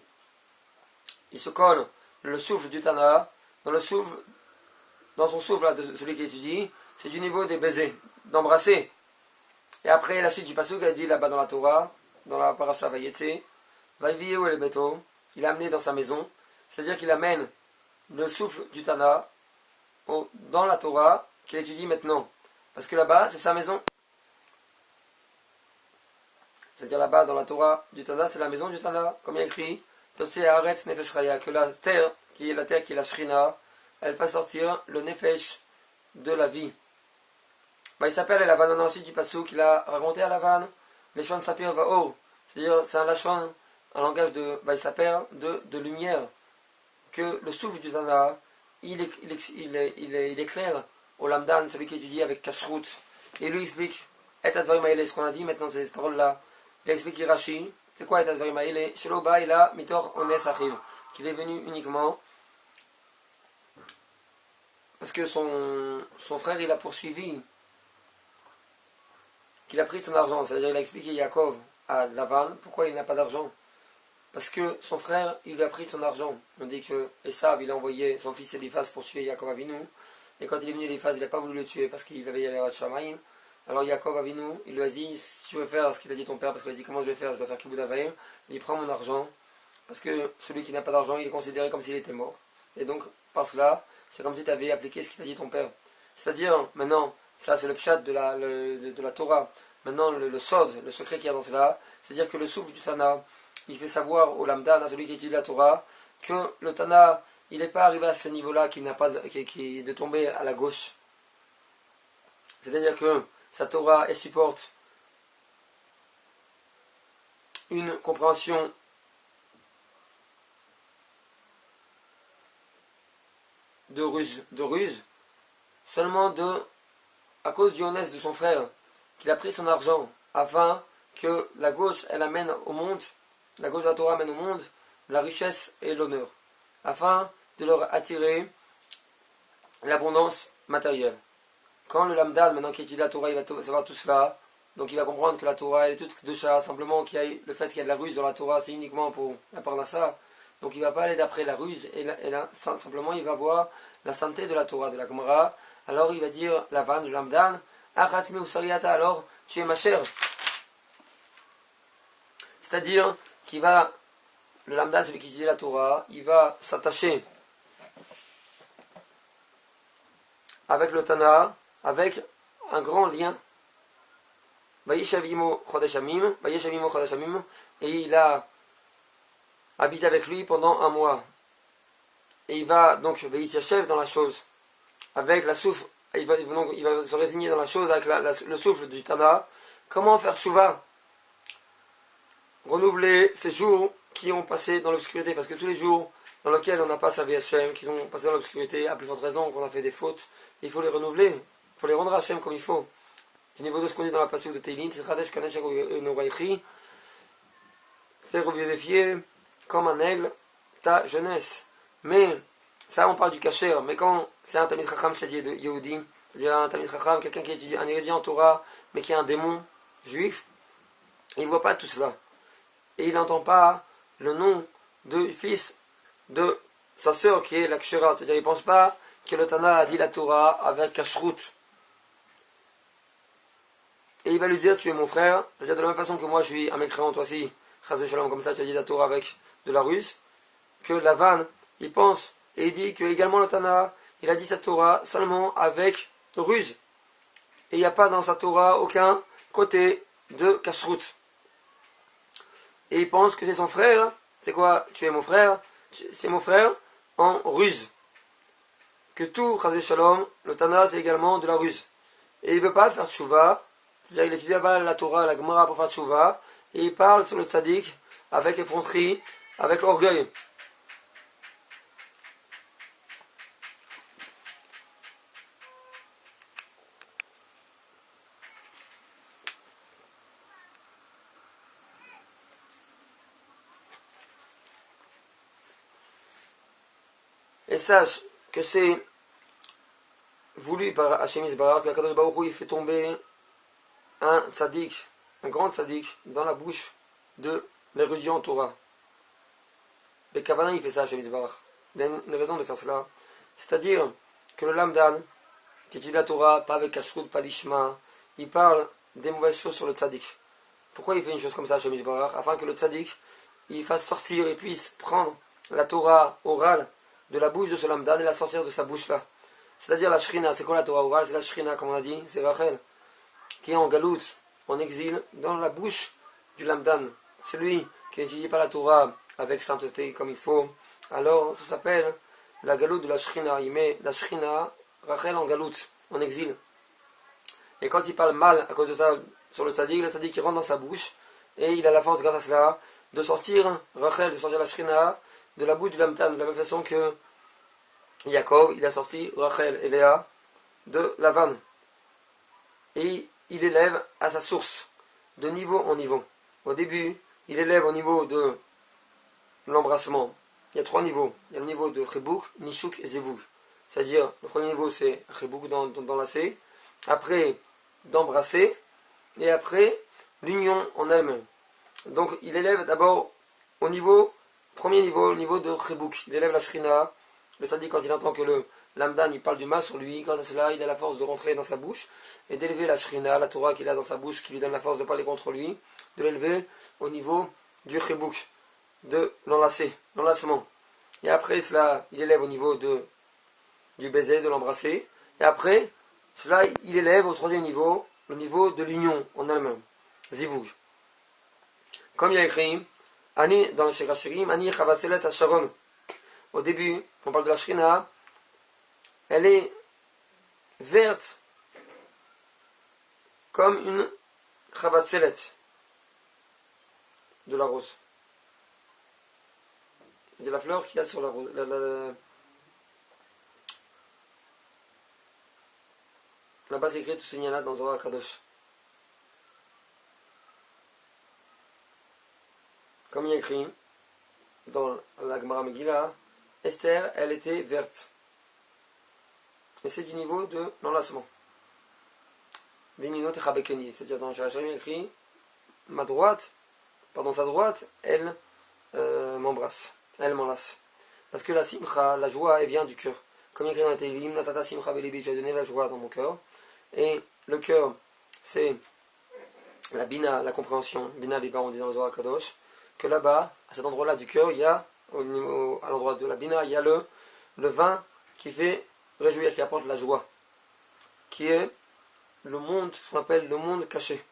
il se colle le souffle du Tana, dans son souffle là, de celui qui étudie, c'est du niveau des baisers, d'embrasser. Et après, la suite du passage a dit là-bas dans la Torah, dans la Parasha Vayetse, Vaïvieu et le Beto, il a amené dans sa maison, c'est-à-dire qu'il amène le souffle du Tana dans la Torah qu'il étudie maintenant. Parce que là-bas, c'est sa maison. C'est-à-dire là-bas, dans la Torah du Tana, c'est la maison du Tana. Comme il y a écrit, Totse Haaretz Nefesh Chaya, que la terre qui est la Shrina, elle fait sortir le Nefesh de la vie. Il s'appelle Lavan, on a ensuite du Passou qu'il a raconté à Lavan, Leshon Sapir Vaor. C'est-à-dire, c'est un Lashon, un langage de Vaïsaper, de lumière, que le souffle du Tana, il éclaire au Lamdan, celui qui étudie avec Kashrut, et lui explique Et Advarim Haele, ce qu'on a dit maintenant, ces paroles-là. Il explique Rashi, c'est quoi Et Advarim Haele? Sheloba il a Mitor Ones Achiv, qu'il est venu uniquement parce que son frère il a poursuivi, qu'il a pris son argent, c'est-à-dire il a expliqué Yaakov, à Lavan pourquoi il n'a pas d'argent. Parce que son frère, il lui a pris son argent. On dit que Esav, il a envoyé son fils Eliphaz pour tuer Yaakov Avinu. Et quand il est venu Eliphaz, il n'a pas voulu le tuer parce qu'il avait Yaverat Shamaim. Alors Yaakov Avinu, il lui a dit, si tu veux faire ce qu'il a dit ton père, parce qu'il a dit comment je vais faire, je dois faire Kibbutz Avayim, il dit prends mon argent. Parce que celui qui n'a pas d'argent, il est considéré comme s'il était mort. Et donc, par cela, c'est comme si tu avais appliqué ce qu'il a dit ton père. C'est-à-dire, maintenant, ça c'est le pshat de la Torah. Maintenant, le sod, le secret qu'il y a dans cela, c'est-à-dire que le souffle du Tana, il fait savoir au Lamdan, à celui qui étudie la Torah, que le Tana, il n'est pas arrivé à ce niveau-là, qui est de tomber à la gauche. C'est-à-dire que sa Torah, elle supporte une compréhension de ruse, seulement à cause du honnête de son frère, qu'il a pris son argent, afin que la gauche, elle amène au monde, la gauche de la Torah amène au monde la richesse et l'honneur, afin de leur attirer l'abondance matérielle. Quand le Lamdan, maintenant qui étudie la Torah, il va savoir tout cela, donc il va comprendre que la Torah elle est toute de chat, simplement le fait qu'il y a de la ruse dans la Torah, c'est uniquement pour la parnassa. Donc il ne va pas aller d'après la ruse, simplement il va voir la sainteté de la Torah, de la Gemara. Alors il va dire, Lavan, le Lamdan, Achatime Usariata, alors tu es ma chère. C'est-à-dire le Lamdan, celui qui étudie la Torah, il va s'attacher avec le Tana, avec un grand lien. Vayeshavimo Chodeshamim, et il a habité avec lui pendant un mois. Et il va donc Vayishachev dans la chose, avec la souffle, il va se résigner dans la chose avec le souffle du Tana. Comment faire Tshuva? Renouveler ces jours qui ont passé dans l'obscurité, parce que tous les jours dans lesquels on n'a pas servi Hachem, qui ont passé dans l'obscurité, à plus forte raison qu'on a fait des fautes, il faut les renouveler, il faut les rendre à Hachem comme il faut. Du niveau de ce qu'on dit dans la passage de Teilin, faire revivifier comme un aigle ta jeunesse. Mais, ça on parle du kasher, mais quand c'est un Talmid Chacham Shadi de Yehudi, c'est-à-dire un Talmid Chacham, quelqu'un qui étudie un érudit en Torah, mais qui est un démon juif, il ne voit pas tout cela. Et il n'entend pas le nom de fils de sa sœur qui est la Kshera, c'est-à-dire il ne pense pas que le Tana a dit la Torah avec Kashrut. Et il va lui dire, tu es mon frère, c'est-à-dire de la même façon que moi je suis un mécréant, toi aussi, Chazé Shalom, comme ça tu as dit la Torah avec de la ruse, que Lavan, il pense, et il dit que également le Tana, il a dit sa Torah seulement avec ruse. Et il n'y a pas dans sa Torah aucun côté de Kashrut. Et il pense que c'est son frère, c'est quoi? Tu es mon frère, c'est mon frère en ruse. Que tout, Chazé Shalom, le Tana c'est également de la ruse. Et il ne veut pas faire Tshuva, c'est-à-dire il étudie la Torah, la Gemara pour faire Tshuva, et il parle sur le tzaddik avec effronterie, avec orgueil. Et sache que c'est voulu par Hachem Yisbarach, que Kadosh Baruch Hu il fait tomber un tzaddik, un grand tzaddik, dans la bouche de l'érudit en Torah. Mais Kavana il fait ça Hachem Yisbarach. Il a une raison de faire cela. C'est-à-dire que le Lamdan, qui étudie la Torah, pas avec Kashrut, pas l'Ishma, il parle des mauvaises choses sur le tzaddik. Pourquoi il fait une chose comme ça Hachem Yisbarach? Afin que le tzaddik, il fasse sortir et puisse prendre la Torah orale de la bouche de ce Lamdan et la sortir de sa bouche là. C'est-à-dire la Shrina, c'est quoi la Torah orale? C'est la Shrina, comme on a dit, c'est Rachel, qui est en galout, en exil, dans la bouche du Lamdan. Celui qui n'étudie pas la Torah avec sainteté comme il faut, alors ça s'appelle la galout de la Shrina. Il met la Shrina, Rachel en galout, en exil. Et quand il parle mal à cause de ça sur le tzaddik il rentre dans sa bouche, et il a la force grâce à cela de sortir Rachel, de sortir la Shrina de la bouche du Lamdan, de la même façon que Yaakov, il a sorti Rachel et Léa de Lavan. Et il élève à sa source, de niveau en niveau. Au début, il élève au niveau de l'embrassement. Il y a 3 niveaux. Il y a le niveau de Chebouk, Nishuk et Zevug. C'est-à-dire, le premier niveau c'est Chebouk d'enlacer, après d'embrasser, et après l'union en elle-même. Donc il élève d'abord au niveau, premier niveau, au niveau de Chebouk. Il élève la Shrina. Le Sadiq, quand il entend que le Lamdan il parle du mal sur lui, grâce à cela, il a la force de rentrer dans sa bouche et d'élever la Shrina, la Torah qu'il a dans sa bouche, qui lui donne la force de parler contre lui, de l'élever au niveau du Chebouk, de l'enlacement. Et après cela, il élève au niveau du baiser, de l'embrasser. Et après cela, il élève au troisième niveau, le niveau de l'union en elle-même. Zivug. Comme il y a écrit, Ani, dans le Shirachirim, Ani Chavaselet Asharon. Au début, on parle de la Shrina, elle est verte comme une Chavatselet de la rose. C'est la fleur qu'il y a sur la rose. Là-bas, c'est écrit tout ce là dans Zohar Kadosh. Comme il y a écrit dans la Gemara Megillah, Esther, elle était verte. Et c'est du niveau de l'enlacement. Viminot et Chabekeni. C'est-à-dire dans Shirachim, il y a écrit sa droite, elle m'embrasse. Elle m'enlace. Parce que la simcha, la joie, elle vient du cœur. Comme il y a écrit dans la Télim, Natata simcha belibi, tu as donné la joie dans mon cœur. Et le cœur, c'est la bina, la compréhension. Bina, les parents disent dans le Zohar Kadosh. Que là-bas, à cet endroit-là du cœur, il y a, à l'endroit de la bina, il y a le vin qui fait réjouir, qui apporte la joie. Qui est le monde, ce qu'on appelle le monde caché.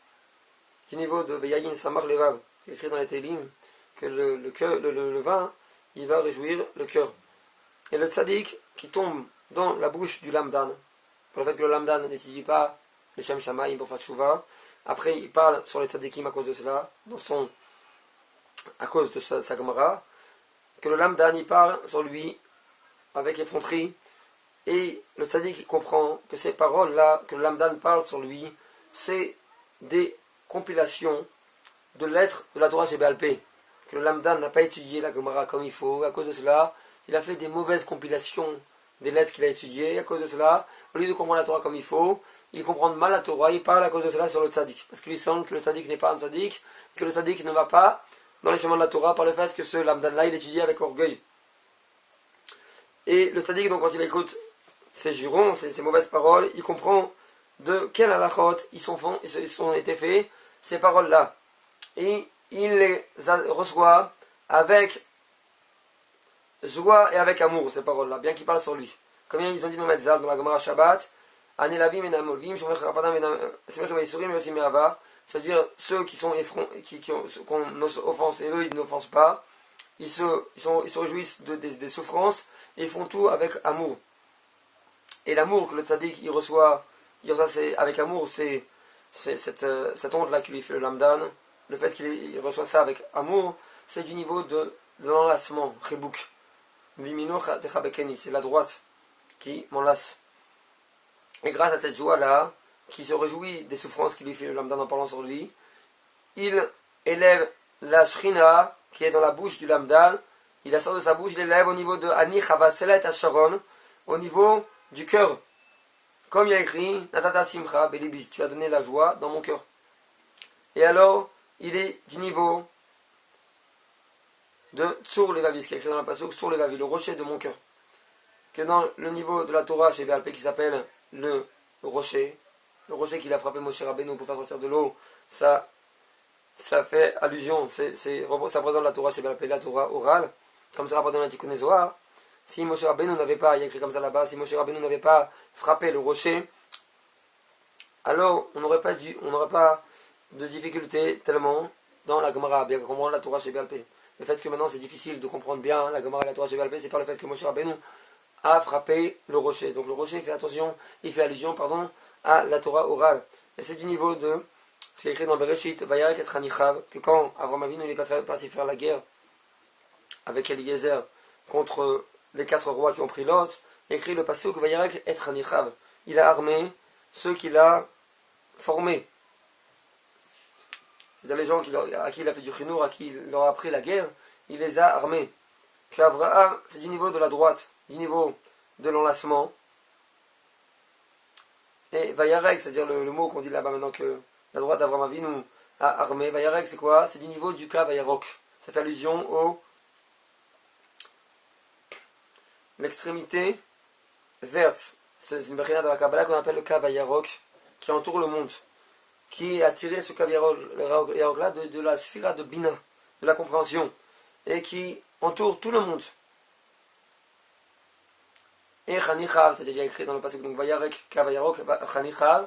Du niveau de Veyayin Samar Levav, c'est écrit dans les Télim, que le vin, il va réjouir le cœur. Et le tzaddik qui tombe dans la bouche du lamdan, pour le fait que le lamdan n'étudie pas les Shem Shamayim pour faire tchouva, après il parle sur les tzaddikim à cause de cela, à cause de sa Gemara, que le lamdan il parle sur lui avec effronterie, et le tzaddik comprend que ces paroles-là, que le lamdan parle sur lui, c'est des compilations de lettres de la Torah Sheba'al Peh, que le lamdan n'a pas étudié la Gemara comme il faut, à cause de cela, il a fait des mauvaises compilations des lettres qu'il a étudiées, et à cause de cela, au lieu de comprendre la Torah comme il faut, il comprend mal la Torah, il parle à cause de cela sur le tzaddik, parce qu'il lui semble que le tzaddik n'est pas un tzaddik, que le tzaddik ne va pas dans les chemins de la Torah par le fait que ce lamdan-là, il étudie avec orgueil. Et le tzaddik, donc, quand il écoute ces jurons, ces mauvaises paroles, il comprend de quel halachot ils sont été faits, ces paroles-là. Et il les reçoit avec joie et avec amour, ces paroles-là, bien qu'il parle sur lui. Comme ils ont dit dans Metzal, dans la Gemara Shabbat, c'est-à-dire ceux qui sont qu'on offense et eux ils n'offensent pas, ils se réjouissent des souffrances et ils font tout avec amour. Et l'amour que le tzaddik il reçoit avec amour, c'est cette honte-là qui lui fait le lamdan, le fait qu'il reçoit ça avec amour, c'est du niveau de l'enlacement, chebouk. C'est la droite qui m'enlace. Et grâce à cette joie-là, qui se réjouit des souffrances qu'il lui fait le lamdan en parlant sur lui, il élève la shrina qui est dans la bouche du lamdan, il la sort de sa bouche, il l'élève au niveau de Ani Chavaselet Asharon, au niveau du cœur. Comme il y a écrit, Natata Simcha Belibis, tu as donné la joie dans mon cœur. Et alors, il est du niveau de Tsur Levavi, ce qui est écrit dans la passage, Tsur Levavi, le rocher de mon cœur. Que dans le niveau de la Torah chez Béalpé qui s'appelle le rocher qu'il a frappé Moshe Rabbeinu pour faire sortir de l'eau, ça fait allusion, ça représente la Torah chez Béalpé, la Torah orale, comme ça rapporte dans l'Antiquité Zohar. Si Moshe Rabbeinu n'avait pas, il y a écrit comme ça là-bas, si Moshe Rabbeinu n'avait pas frappé le rocher, alors on n'aurait pas de difficulté tellement dans la Gemara, bien comprendre la Torah chez Béalpé. Le fait que maintenant c'est difficile de comprendre bien la Gemara et la Torah chez Béalpé, c'est par le fait que Moshe Rabbeinu a frappé le rocher. Donc le rocher il fait allusion à la Torah orale. Et c'est du niveau de, c'est écrit dans Bereshit, Vayarek et Hanichav, que quand Avraham Avinu n'est pas parti faire la guerre avec Eliezer contre les 4 rois qui ont pris Lot, écrit le pasuk Vayarek et Hanichav. Il a armé ceux qu'il a formés. C'est-à-dire les gens à qui il a fait du chinour, à qui il leur a appris la guerre, il les a armés. Que Avraham, c'est du niveau de la droite, du niveau de l'enlacement. Et Vayarek, c'est-à-dire le mot qu'on dit là-bas maintenant que la droite d'Avraham Avinu, armé. Vayarek, c'est quoi? C'est du niveau du Kav Vayarok. Ça fait allusion au l'extrémité verte. C'est une barrière de la Kabbalah qu'on appelle le Kav Vayarok, qui entoure le monde, qui a tiré ce Kav Vayarok là de la sphira de Bina, de la compréhension, et qui entoure tout le monde. Et Chanichav, c'est-à-dire écrit dans le passage, donc Vayarek Kav Vayarok, Chanichav,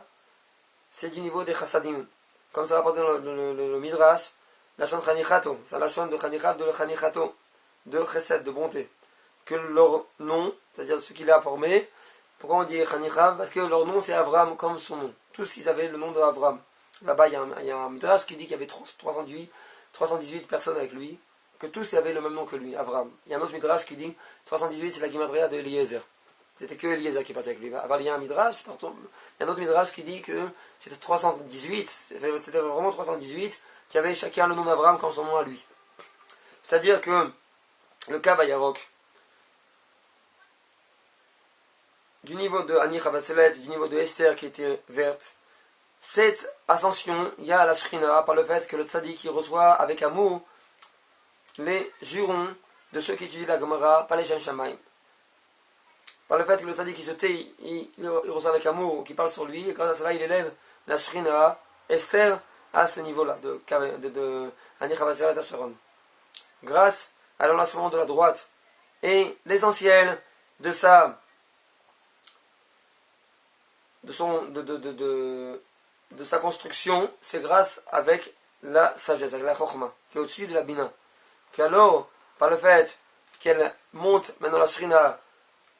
c'est du niveau des Chassadim. Comme ça rapporte dans le Midrash, la chaîne Chanichato, c'est la chaîne de Chanichav, de Chanichato, de Chesed, de bonté. Que leur nom, c'est-à-dire ce qu'il a formé, pourquoi on dit Chanichav? Parce que leur nom c'est Avram comme son nom. Tous ils avaient le nom de Avram. Là-bas il y a un Midrash qui dit qu'il y avait 318 personnes avec lui, que tous avaient le même nom que lui, Avram. Il y a un autre Midrash qui dit 318 c'est la Gematria de Eliezer. C'était que Eliezer qui partait avec lui. Alors il y a un Midrash, il y a un autre Midrash qui dit que c'était 318, c'était vraiment 318, qui avaient chacun le nom d'Avram comme son nom à lui. C'est-à-dire que le Kav Vayarok, du niveau de Ani Chavaselet, du niveau de Esther qui était verte, cette ascension, il y a la Shrina par le fait que le tzaddik il reçoit avec amour les jurons de ceux qui étudient la Gemara, pas les Shem Shamaim. Par le fait que le tzaddik qui se tait, il reçoit avec amour, qui parle sur lui, et grâce à cela il élève la Shrina, Esther, à ce niveau-là, de Ani Chavaselet à Sharon. Grâce à l'enlacement de la droite et l'essentiel de sa construction, c'est grâce avec la sagesse, avec la chokhma, qui est au-dessus de la bina. Qu'alors, par le fait qu'elle monte maintenant la shrina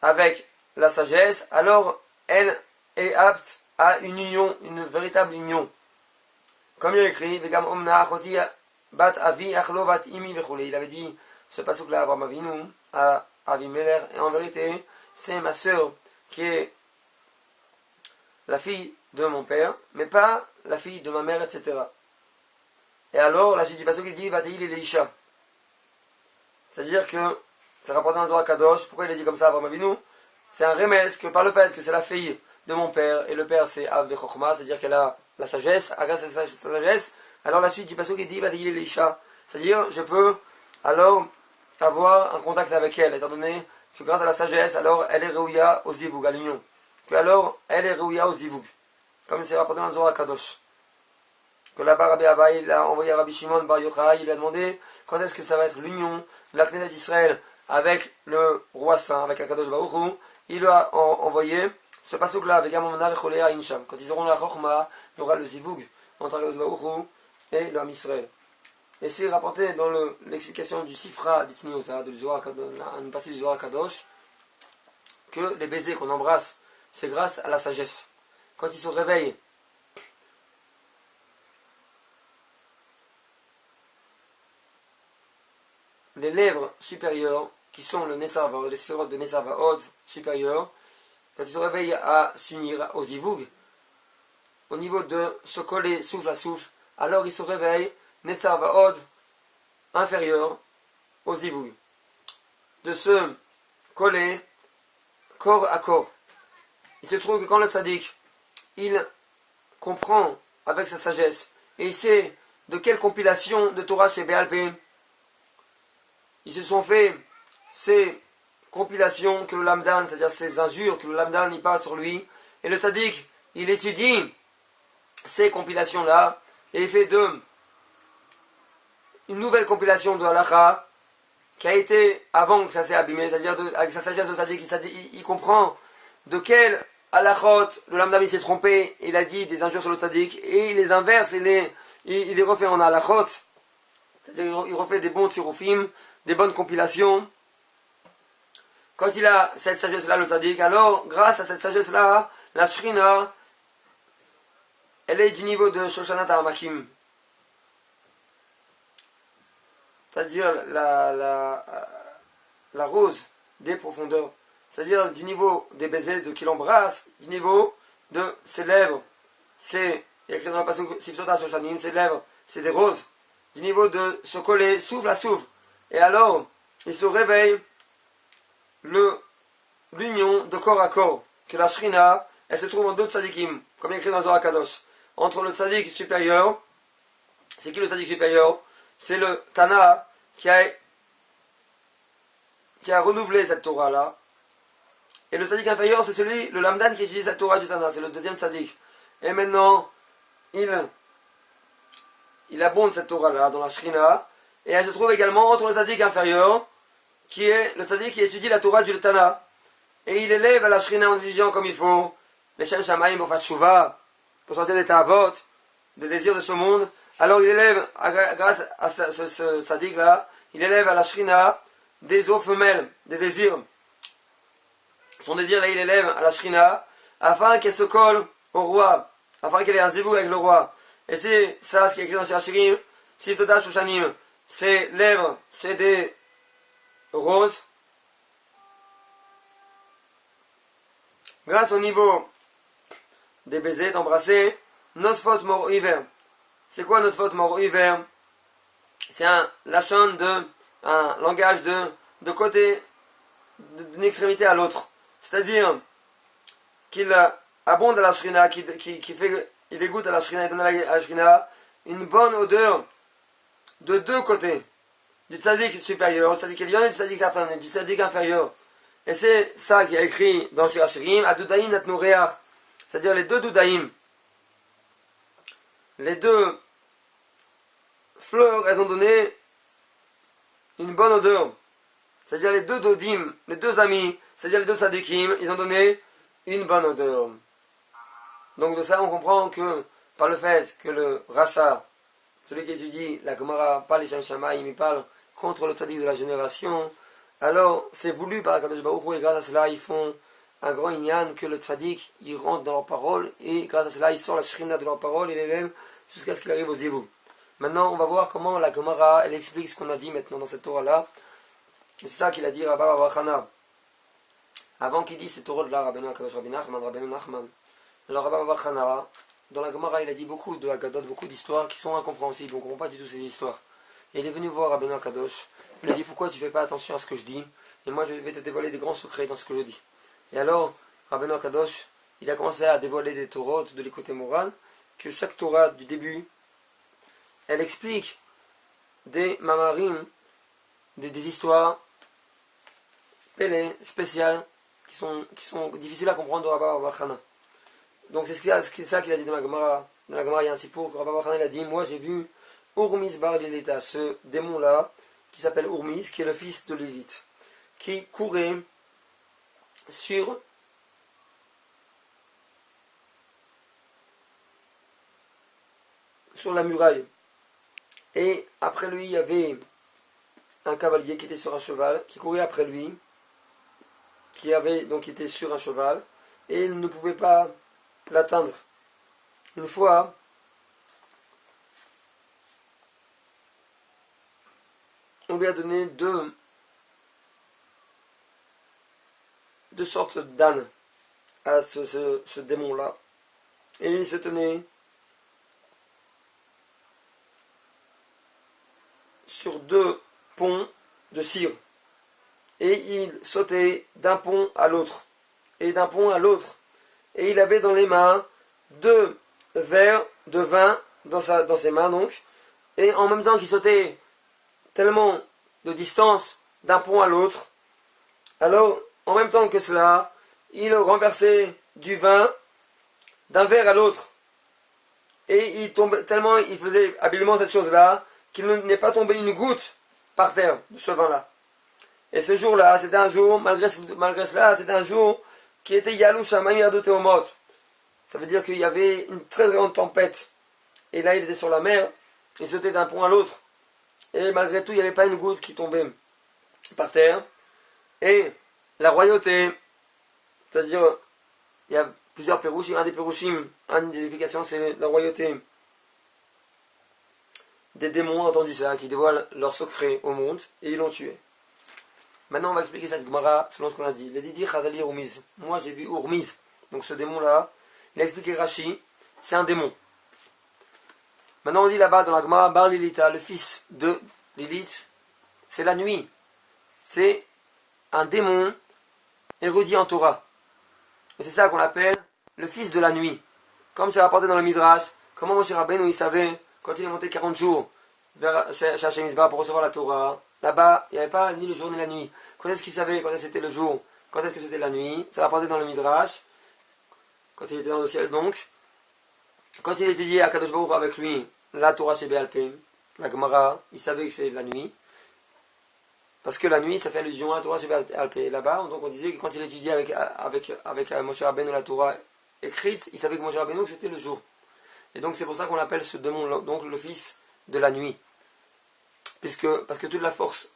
avec la sagesse, alors elle est apte à une union, une véritable union. Comme il est écrit, Vegam omna achoti bat avi achlo bat imi vechule. Il avait dit ce pasuk là à Avraham Avinu, à Avimelech, et en vérité, c'est ma sœur qui est la fille de mon père, mais pas la fille de ma mère, etc. Et alors, la suite du passage qui dit Vatei Elisha. C'est-à-dire que, c'est rapporté dans le Zohar Kadosh, pourquoi il a dit comme ça à Avraham Avinu? C'est un remède que par le fait que c'est la fille de mon père, et le père c'est Av Chokhma, c'est-à-dire qu'elle a la sagesse, grâce à sa sagesse, alors la suite du passage qui dit Vatei Elisha. C'est-à-dire, je peux alors avoir un contact avec elle, étant donné que grâce à la sagesse, alors elle est Réouya au Zivug, à l'union. Que alors elle est Réouya au Zivug. Comme c'est rapporté dans le Zohar Kadosh. Que là-bas Rabbi Abba, il a envoyé à Rabbi Shimon Bar Yochai, il lui a demandé quand est-ce que ça va être l'union de la Knesset d'Israël avec le roi saint, avec Akadosh Baruch Hu. Il lui a envoyé ce pasuk-là avec Amomna Vecholea Insham. Quand ils auront la Chokhma, il y aura le Zivug entre Akadosh Baruch Hu et le Ham Israël. Et c'est rapporté dans l'explication du Sifra d'Itzniota, une partie du Zohar Kadosh, que les baisers qu'on embrasse, c'est grâce à la sagesse. Quand ils se réveillent, les lèvres supérieures, qui sont le Netzarvaot, les sphérotes de Netzarvaot supérieures, quand ils se réveillent à s'unir au Zivug, au niveau de se coller souffle à souffle, alors ils se réveillent Netzarvaot inférieur au Zivug. De se coller corps à corps. Il se trouve que quand le tzaddik, il comprend avec sa sagesse, et il sait de quelle compilation de Torah chez BLP, ils se sont fait ces compilations que le Lamdan, c'est-à-dire ces injures que le Lamdan il parle sur lui, et le tzaddik, il étudie ces compilations-là, et il fait une nouvelle compilation de Halacha, qui a été avant que ça s'est abîmé, c'est-à-dire avec sa sagesse, le tzaddik, il comprend de quel halachot le Lamdan il s'est trompé, il a dit des injures sur le tzaddik, et il les inverse, il les refait en halachot, c'est-à-dire il refait des bons tirofim, des bonnes compilations. Quand il a cette sagesse-là, le tzaddik, alors, grâce à cette sagesse-là, la shrina, elle est du niveau de Shoshanat HaMakim. C'est-à-dire la rose des profondeurs. C'est-à-dire du niveau des baisers qu'il embrasse, du niveau de ses lèvres. Il y a écrit dans le passage Sifsota Shoshanim, ses lèvres, c'est des roses. Du niveau de se coller souffle à souffle. Et alors, il se réveille l'union de corps à corps. Que la shrina, elle se trouve en deux tzadikim, comme il est écrit dans le Zohar Kadosh. Entre le tzadik supérieur C'est qui le tzaddik supérieur? C'est le Tana qui a renouvelé cette Torah-là. Et le tzaddik inférieur, c'est celui, le Lamdan, qui utilise la Torah du Tana. C'est le deuxième tzaddik. Et maintenant, il abonde cette Torah-là dans la Shrina. Et elle se trouve également entre le tzaddik inférieur, qui est le tzaddik qui étudie la Torah du Tana. Et il élève à la Shrina en étudiant comme il faut les Shem Shamayim pour faire Tshuva, pour sortir des Ta'avot, des désirs de ce monde. Alors il élève, grâce à ce tzaddik-là, il élève à la Shrina des eaux femelles, des désirs. Son désir là, il élève à la Shrina, afin qu'elle se colle au roi, afin qu'elle ait un zivou avec le roi. Et c'est ça ce qui est écrit dans Shirachirim, Siftoda Shushanim, ses lèvres, c'est des roses. Grâce au niveau des baisers, d'embrasser, notre faute mort hiver. C'est quoi notre faute mort hiver? C'est un lachon un langage de côté, d'une extrémité à l'autre. C'est-à-dire qu'il abonde à la shrina, il égoutte à la shrina et donne à la shrina une bonne odeur de deux côtés. Du tzaddik supérieur, du tzaddik elyon et du tzaddik tartan, et du tzaddik inférieur. Et c'est ça qui est écrit dans Shirachirim, Adudaim natnu reach, c'est-à-dire les deux doudaïm. Les deux fleurs, elles ont donné une bonne odeur. C'est-à-dire les deux dodim, les deux amis, c'est-à-dire les deux tzadikim, ils ont donné une bonne odeur. Donc de ça, on comprend que, par le fait que le Racha, celui qui étudie la Gemara, pas les Shem Shamayim, il parle contre le tzaddik de la génération, alors c'est voulu par Akadosh Baruch Hu, et grâce à cela, ils font un grand inyan que le tzaddik, il rentre dans leur parole, et grâce à cela, il sort la shrina de leur parole, et l'élève jusqu'à ce qu'il arrive au zivou. Maintenant, on va voir comment la Gemara, elle explique ce qu'on a dit maintenant dans cette Torah-là. Et c'est ça qu'il a dit Rabba Bachana. Avant qu'il dise cette Torah-là, Rabbeinu Akadosh Rabbi Nachman, Rabbeinu Nachman. Alors Rabba Bachana, dans la Gemara, il a dit beaucoup de Haggadot, beaucoup d'histoires qui sont incompréhensibles, on ne comprend pas du tout ces histoires. Et il est venu voir Rabbeinu Akadosh, il lui a dit pourquoi tu ne fais pas attention à ce que je dis, et moi je vais te dévoiler des grands secrets dans ce que je dis. Et alors, Rabbeinu Akadosh, il a commencé à dévoiler des Torahs de l'écouté moral, que chaque Torah du début, elle explique des mamarim, des histoires spéciales qui sont difficiles à comprendre de Rabba Bachana. Donc c'est ça qu'il a dit dans la Gemara. Dans la Gemara, il y a un sipour que Rabba Bachana il a dit, moi j'ai vu Urmis bar Lilita, ce démon-là, qui s'appelle Urmis, qui est le fils de Lilith, qui courait sur la muraille. Et après lui, il y avait un cavalier qui était sur un cheval, qui courait après lui, qui était sur un cheval, et il ne pouvait pas l'atteindre. Une fois, on lui a donné deux sortes d'ânes à ce démon-là. Et il se tenait sur deux ponts de cire. Et il sautait d'un pont à l'autre. Et d'un pont à l'autre. Et il avait dans les mains deux verres de vin dans ses mains donc. Et en même temps qu'il sautait tellement de distance d'un pont à l'autre, alors en même temps que cela, il renversait du vin d'un verre à l'autre. Et il tombait tellement, il faisait habilement cette chose-là, qu'il n'est pas tombé une goutte par terre de ce vin-là. Et ce jour-là, c'était un jour, malgré cela, c'était un jour qui était Yalou Shamayim Yadu Teomot. Ça veut dire qu'il y avait une très grande tempête. Et là, il était sur la mer, il sautait d'un pont à l'autre. Et malgré tout, il n'y avait pas une goutte qui tombait par terre. Et la royauté, c'est-à-dire, il y a plusieurs pérouchim, un des pérouchim, une des explications, c'est la royauté des démons ont entendu ça, qui dévoilent leur secret au monde, et ils l'ont tué. Maintenant, on va expliquer cette Gemara selon ce qu'on a dit. Les Didi Chazali Urmiz. Moi, j'ai vu Urmiz. Donc, ce démon-là, il a expliqué Rashi, c'est un démon. Maintenant, on dit là-bas dans la Gemara, Bar Lilita, le fils de Lilith, c'est la nuit. C'est un démon érudit en Torah. Et c'est ça qu'on appelle le fils de la nuit. Comme c'est rapporté dans le Midrash, comment Moshe Rabbeinu il savait quand il est monté 40 jours vers chez Hachem Mizbeach pour recevoir la Torah, là-bas, il n'y avait pas ni le jour ni la nuit. Quand est-ce qu'il savait quand est-ce que c'était le jour, quand est-ce que c'était la nuit? Ça va porter dans le Midrash, quand il était dans le ciel donc. Quand il étudiait à Kadosh Baruch Hu avec lui, la Torah chez Béalpé, la Gemara, il savait que c'est la nuit. Parce que la nuit, ça fait allusion à la Torah chez Béalpé. Là-bas, donc on disait que quand il étudiait avec Moshe Rabbeinu la Torah écrite, il savait que Moshe Rabbeinu c'était le jour. Et donc c'est pour ça qu'on appelle ce démon donc le fils de la nuit. Parce que toute la force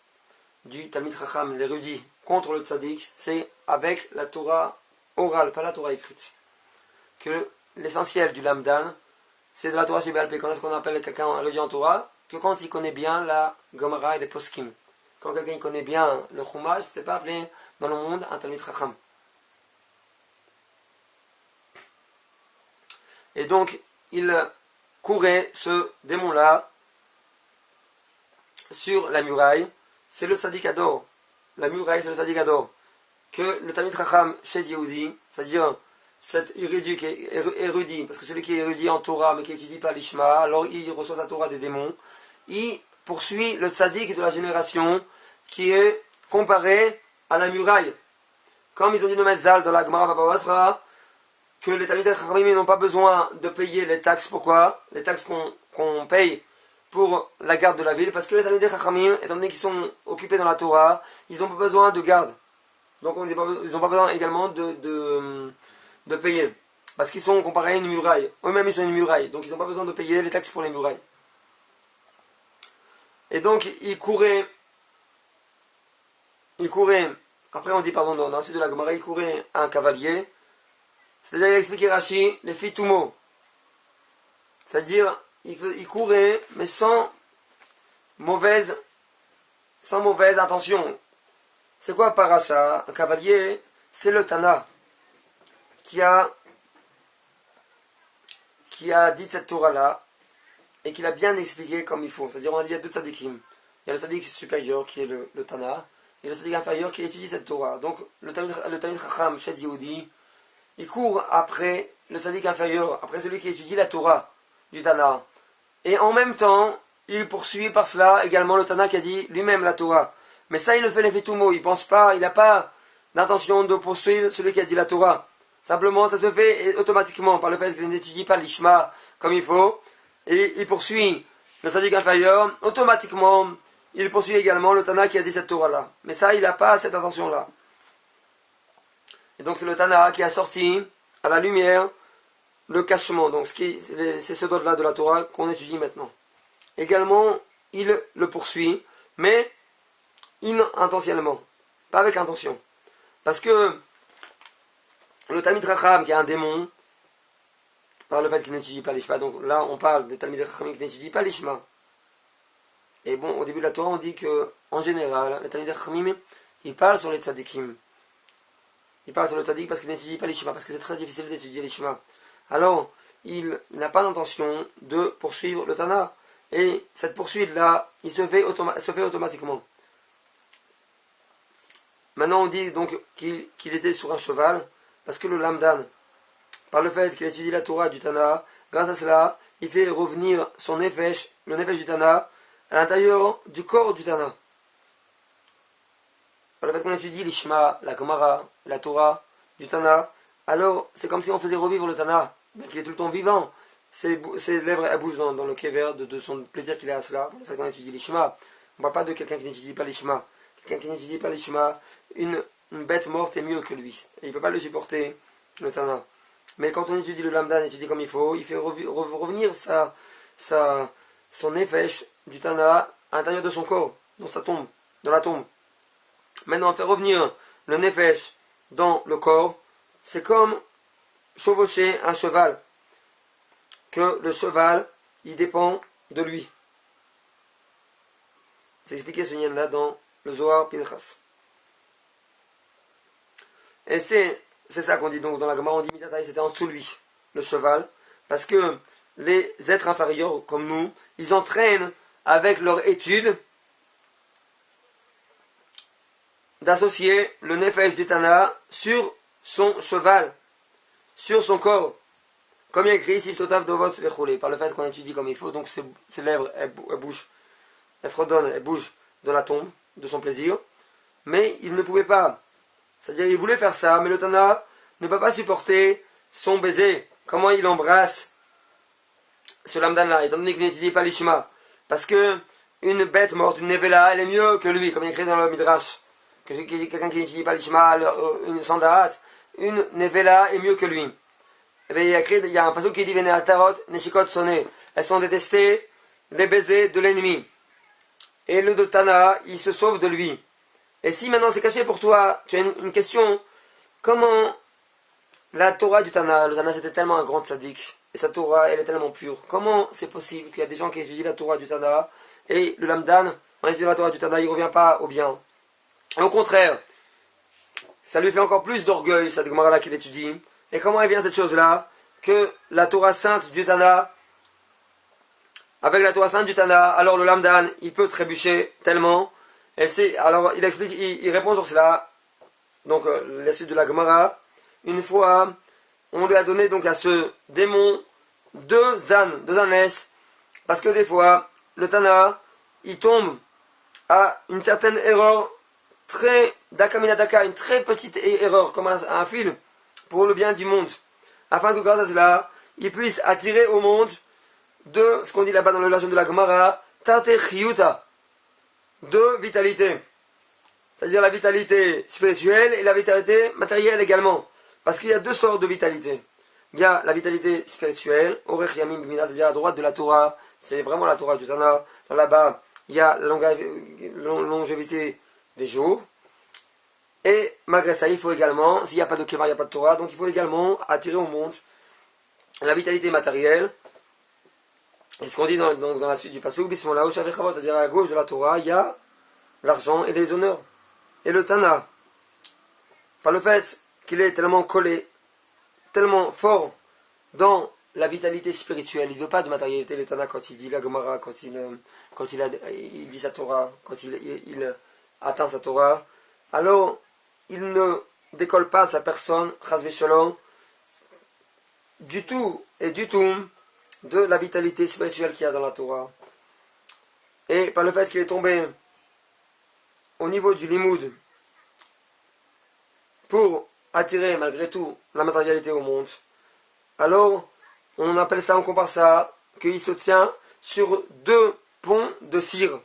du Talmid Chacham, l'érudit, contre le tzaddik, c'est avec la Torah orale, pas la Torah écrite. Que l'essentiel du Lamdan, c'est de la Torah chez Béalpé. Quand est-ce qu'on appelle quelqu'un un érudit en Torah? Que quand il connaît bien la Gemara et les Poskim. Quand quelqu'un connaît bien le Chumash, c'est pas appelé dans le monde un Talmid Chacham. Et donc, il courait ce démon-là sur la muraille. C'est le tzaddik ador. La muraille, c'est le tzaddik ador. Que le Talmid Chacham chez Yehudi, c'est-à-dire cet érudit qui est érudit, parce que celui qui est érudit en Torah mais qui n'étudie pas l'Ishma, alors il reçoit la Torah des démons, il poursuit le tzaddik de la génération qui est comparé à la muraille. Comme ils ont dit nos Metzal dans la Gemara Baba Basra, que les Talmidei Chachamim n'ont pas besoin de payer les taxes. Pourquoi? Les taxes qu'on paye pour la garde de la ville, parce que les Talmidei Chachamim, étant donné qu'ils sont occupés dans la Torah, ils n'ont pas besoin de garde. Donc ils n'ont pas besoin également de payer. Parce qu'ils sont comparés à une muraille. Eux-mêmes ils sont une muraille, donc ils n'ont pas besoin de payer les taxes pour les murailles. Et donc ils couraient, après on dit pardon, dans la suite de la Gemara, il courait un cavalier. C'est-à-dire, il a expliqué Rashi, les fitumo. C'est-à-dire, il courait, mais sans mauvaise intention. C'est quoi paracha? Un cavalier, c'est le Tana qui a dit cette Torah-là et qui l'a bien expliqué comme il faut. C'est-à-dire, on a dit, il y a deux tzadikim. Il y a le tzadik supérieur qui est le Tana, et le tzadik inférieur qui étudie cette Torah. Donc, le Talmid Chacham, Shed Yehudi, il court après le tzaddik inférieur, après celui qui étudie la Torah du Tana. Et en même temps, il poursuit par cela également le Tana qui a dit lui-même la Torah. Mais ça, il le fait l'effet tout mot. Il pense pas, il n'a pas d'intention de poursuivre celui qui a dit la Torah. Simplement, ça se fait automatiquement par le fait qu'il n'étudie pas l'Ishma comme il faut. Et il poursuit le tzaddik inférieur. Automatiquement, il poursuit également le Tana qui a dit cette Torah-là. Mais ça, il n'a pas cette intention-là. Et donc c'est le Tana qui a sorti à la lumière le cachement. Donc c'est ce doigt-là de la Torah qu'on étudie maintenant. Également, il le poursuit, mais inintentionnellement, pas avec intention. Parce que le Talmid Chacham qui est un démon, par le fait qu'il n'étudie pas l'Ishma, donc là on parle des Talmid Chacham qui n'étudient pas l'Ishma. Et bon, au début de la Torah on dit que, en général, les Talmid Chacham, ils parlent sur les tzadikim. Il parle sur le tzaddik parce qu'il n'étudie pas l'Ishma, parce que c'est très difficile d'étudier l'Ishma. Alors, il n'a pas d'intention de poursuivre le Tana. Et cette poursuite-là, il se fait automatiquement. Maintenant, on dit donc qu'il était sur un cheval, parce que le Lamdan, par le fait qu'il étudie la Torah du Tana, grâce à cela, il fait revenir son nefesh, le nefesh du Tana, à l'intérieur du corps du Tana. Par le fait qu'on étudie l'Ishma, la Gemara, la Torah, du Tana, alors c'est comme si on faisait revivre le Tana, bien qu'il est tout le temps vivant. Ses lèvres elles bougent dans le kever de son plaisir qu'il a à cela, par le fait qu'on étudie l'Ishma. On ne parle pas de quelqu'un qui n'étudie pas l'Ishma. Quelqu'un qui n'étudie pas l'Ishma, une bête morte est mieux que lui. Et il ne peut pas le supporter, le Tana. Mais quand on étudie le Lamdan, étudie comme il faut, il fait revenir son nefesh du Tana à l'intérieur de son corps, dans la tombe. Maintenant, on fait revenir le nefesh dans le corps. C'est comme chevaucher un cheval. Que le cheval, il dépend de lui. C'est expliqué ce lien-là dans le Zohar Pinchas. Et c'est ça qu'on dit donc dans la Gemara, on dit Midatai, c'était en dessous de lui, le cheval. Parce que les êtres inférieurs comme nous, ils entraînent avec leur étude d'associer le nefesh du Tana sur son cheval, sur son corps, Comme il y a écrit, Siftotav Dovot Vechule, par le fait qu'on étudie comme il faut, donc ses lèvres, elles bougent, elles fredonnent, elles bougent de la tombe, de son plaisir, mais il ne pouvait pas. C'est-à-dire, il voulait faire ça, mais le Tana ne peut pas supporter son baiser. Comment il embrasse ce lamdan-là, étant donné qu'il n'étudie pas l'ishma. Parce que une bête morte, une nevela, elle est mieux que lui, comme il est écrit dans le Midrash. Quelqu'un qui n'étudie pas l'ishma, une sandahat, une nevela est mieux que lui. Et bien, il y a un passage qui dit Veneatarot, Neshikot sonné. Elles sont détestées, les baisers de l'ennemi. Et le Tana, il se sauve de lui. Et si maintenant c'est caché pour toi, tu as une question, comment la Torah du Tana, le Tana c'était tellement un grand tzaddik, et sa Torah elle est tellement pure, comment c'est possible qu'il y a des gens qui étudient la Torah du Tana, et le Lamdan, en étudiant la Torah du Tana, il ne revient pas au bien. Et au contraire, ça lui fait encore plus d'orgueil, cette Gemara-là qu'il étudie. Et comment elle vient cette chose-là, que la Torah sainte du Tana, avec la Torah sainte du Tana, alors le Lamdan, il peut trébucher tellement. Et alors il explique, il répond sur cela, donc la suite de la Gemara. Une fois, on lui a donné donc à ce démon deux ânesses, parce que des fois, le Tana, il tombe à une certaine erreur, une très petite erreur, comme un fil, pour le bien du monde, afin que grâce à cela, il puisse attirer au monde de ce qu'on dit là-bas dans le lachon de la Gemara, Tate Chiyuta, de vitalité. C'est-à-dire la vitalité spirituelle et la vitalité matérielle également. Parce qu'il y a deux sortes de vitalité. Il y a la vitalité spirituelle, Orech Yamim Bimina, c'est-à-dire à droite de la Torah, c'est vraiment la Torah du Tana. Là-bas, il y a la longévité des jours. Et malgré ça, il faut également, s'il n'y a pas de Kémar, il n'y a pas de Torah, donc il faut également attirer au monde la vitalité matérielle. Et ce qu'on dit dans la suite du Pasuk, Bismillah, c'est-à-dire à gauche de la Torah, il y a l'argent et les honneurs. Et le Tana, par le fait qu'il est tellement collé, tellement fort dans la vitalité spirituelle, il ne veut pas de matérialité, le Tana, quand il dit la Gemara, quand il dit sa Torah, quand il atteint sa Torah, alors il ne décolle pas sa personne, chas v'shalom, du tout et du tout de la vitalité spirituelle qu'il y a dans la Torah. Et par le fait qu'il est tombé au niveau du limoud pour attirer malgré tout la matérialité au monde, alors on appelle ça, on compare ça, qu'il se tient sur deux ponts de cire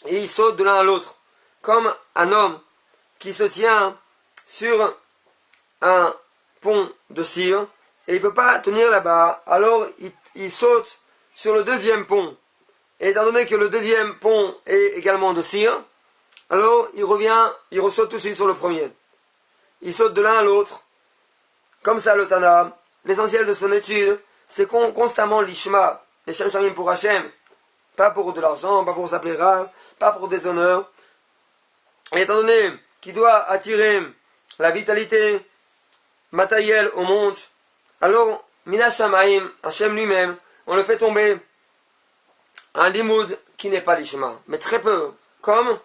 et il saute de l'un à l'autre, comme un homme qui se tient sur un pont de cire et il ne peut pas tenir là-bas, alors il saute sur le deuxième pont. Et étant donné que le deuxième pont est également de cire, alors il ressaute tout de suite sur le premier. Il saute de l'un à l'autre. Comme ça, le Tana, l'essentiel de son étude, c'est constamment l'ishma, les Shem Shamim pour Hachem, pas pour de l'argent, pas pour s'appeler Rav, pas pour des honneurs. Et étant donné qu'il doit attirer la vitalité matérielle au monde, alors, Mina Shamaim, Hachem lui-même, on le fait tomber un limoud qui n'est pas l'ishma, mais très peu, comme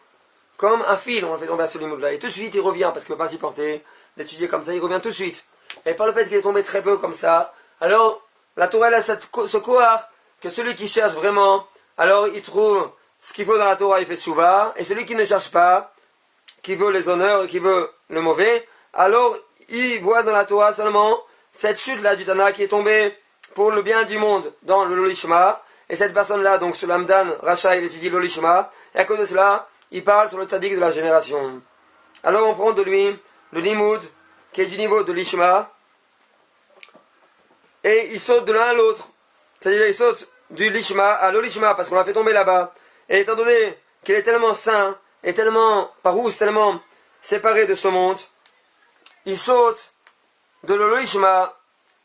un fil, on le fait tomber à ce limoud-là. Et tout de suite, il revient, parce qu'il ne peut pas supporter d'étudier comme ça, il revient tout de suite. Et par le fait qu'il est tombé très peu comme ça, alors, la Torah, elle a ce kohar, que celui qui cherche vraiment, alors il trouve ce qu'il faut dans la Torah, il fait tchouva, et celui qui ne cherche pas, qui veut les honneurs et qui veut le mauvais, alors il voit dans la Torah seulement cette chute-là du Tana qui est tombée pour le bien du monde dans le Lolishma, et cette personne-là, donc ce Lamdan, Racha, il étudie Lolishma, et à cause de cela, il parle sur le tzaddik de la génération. Alors on prend de lui le limoud, qui est du niveau de l'Ishma, et il saute de l'un à l'autre. C'est-à-dire il saute du Lishma à l'Olishma, parce qu'on l'a fait tomber là-bas. Et étant donné qu'il est tellement saint, et tellement parousse, tellement séparé de ce monde, il saute de l'Olishma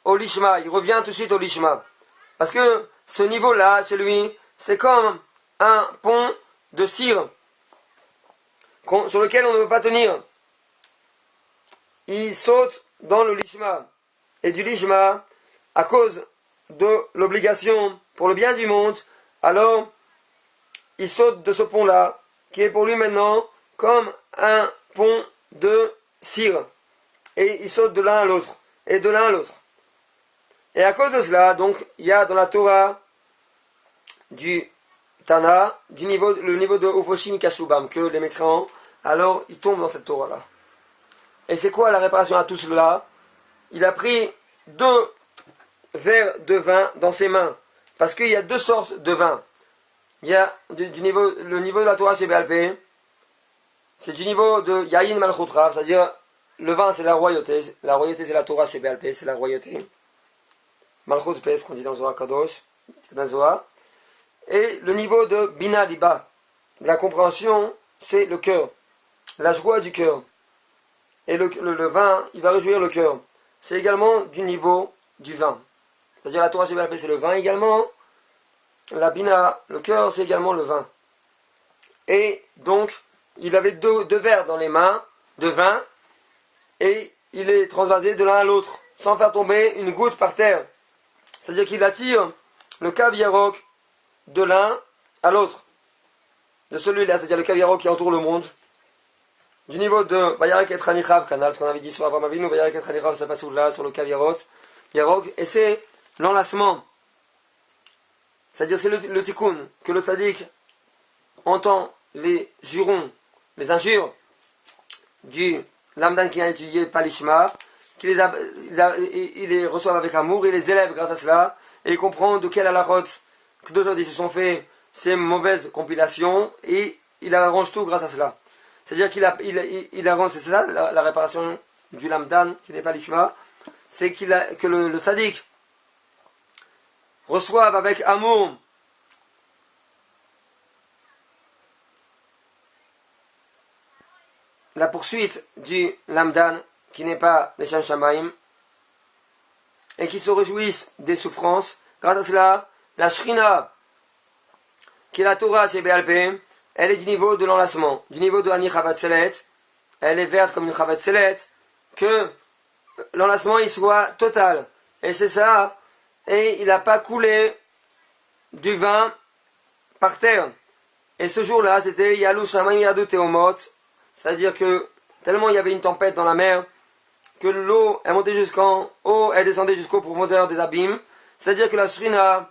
au Lishma, il revient tout de suite au Lishma. Parce que ce niveau-là, chez lui, c'est comme un pont de cire sur lequel on ne peut pas tenir. Il saute dans le Lishma. Et du Lishma, à cause de l'obligation pour le bien du monde, alors il saute de ce pont-là, qui est pour lui maintenant comme un pont de cire. Et il saute de l'un à l'autre, et de l'un à l'autre. Et à cause de cela, donc, il y a dans la Torah du Tana, le niveau de Ufoshim Kashubam, que les mécréants, alors ils tombent dans cette Torah-là. Et c'est quoi la réparation à tout cela? Il a pris 2 verres de vin dans ses mains. Parce qu'il y a 2 sortes de vin. Il y a le niveau de la Torah chez BLP, c'est du niveau de Yahin Malchut Rav, c'est-à-dire le vin c'est la royauté. La royauté c'est la Torah chez BLP, c'est la royauté. Malchut Pes, qu'on dit dans le Zohar Kadosh, dans le Zohar. Et le niveau de Bina Liba, de la compréhension, c'est le cœur. La joie du cœur. Et le vin, il va réjouir le cœur. C'est également du niveau du vin. C'est-à-dire la Torah chez BLP c'est le vin également. La Bina, le cœur, c'est également le vin. Et donc, il avait 2 verres dans les mains de vin, et il est transvasé de l'un à l'autre, sans faire tomber une goutte par terre. C'est-à-dire qu'il attire le caviarok de l'un à l'autre. De celui-là, c'est-à-dire le caviarok qui entoure le monde. Du niveau de Vayarek et Tranichav, canal, ce qu'on avait dit sur Abraham Avinu, Vayarek et Tranichav, ça passe là, sur le caviarok, et c'est l'enlacement. C'est-à-dire c'est le tikkun, que le tzaddik entend les jurons, les injures du lamdan qui a étudié Palishma, qu'il il les reçoit avec amour, il les élève grâce à cela, et il comprend de quelle halachot que d'aujourd'hui se sont fait ces mauvaises compilations, et il arrange tout grâce à cela. C'est-à-dire qu'il arrange, c'est ça la réparation du lamdan qui n'est pas l'ishma, c'est que le tzaddik reçoivent avec amour la poursuite du lamdan qui n'est pas les Shem Shamaim et qui se réjouissent des souffrances. Grâce à cela, la Shrina qui est la Torah chez BLP, elle est du niveau de l'enlacement, du niveau de Ani Chavat Selet, elle est verte comme une Chavat Selet, que l'enlacement il soit total. Et c'est ça. Et il n'a pas coulé du vin par terre. Et ce jour-là, c'était Yalou Shamayim Yadu Teomot, c'est-à-dire que tellement il y avait une tempête dans la mer, que l'eau est montée jusqu'en haut, elle descendait jusqu'aux profondeurs des abîmes. C'est-à-dire que la Shrina,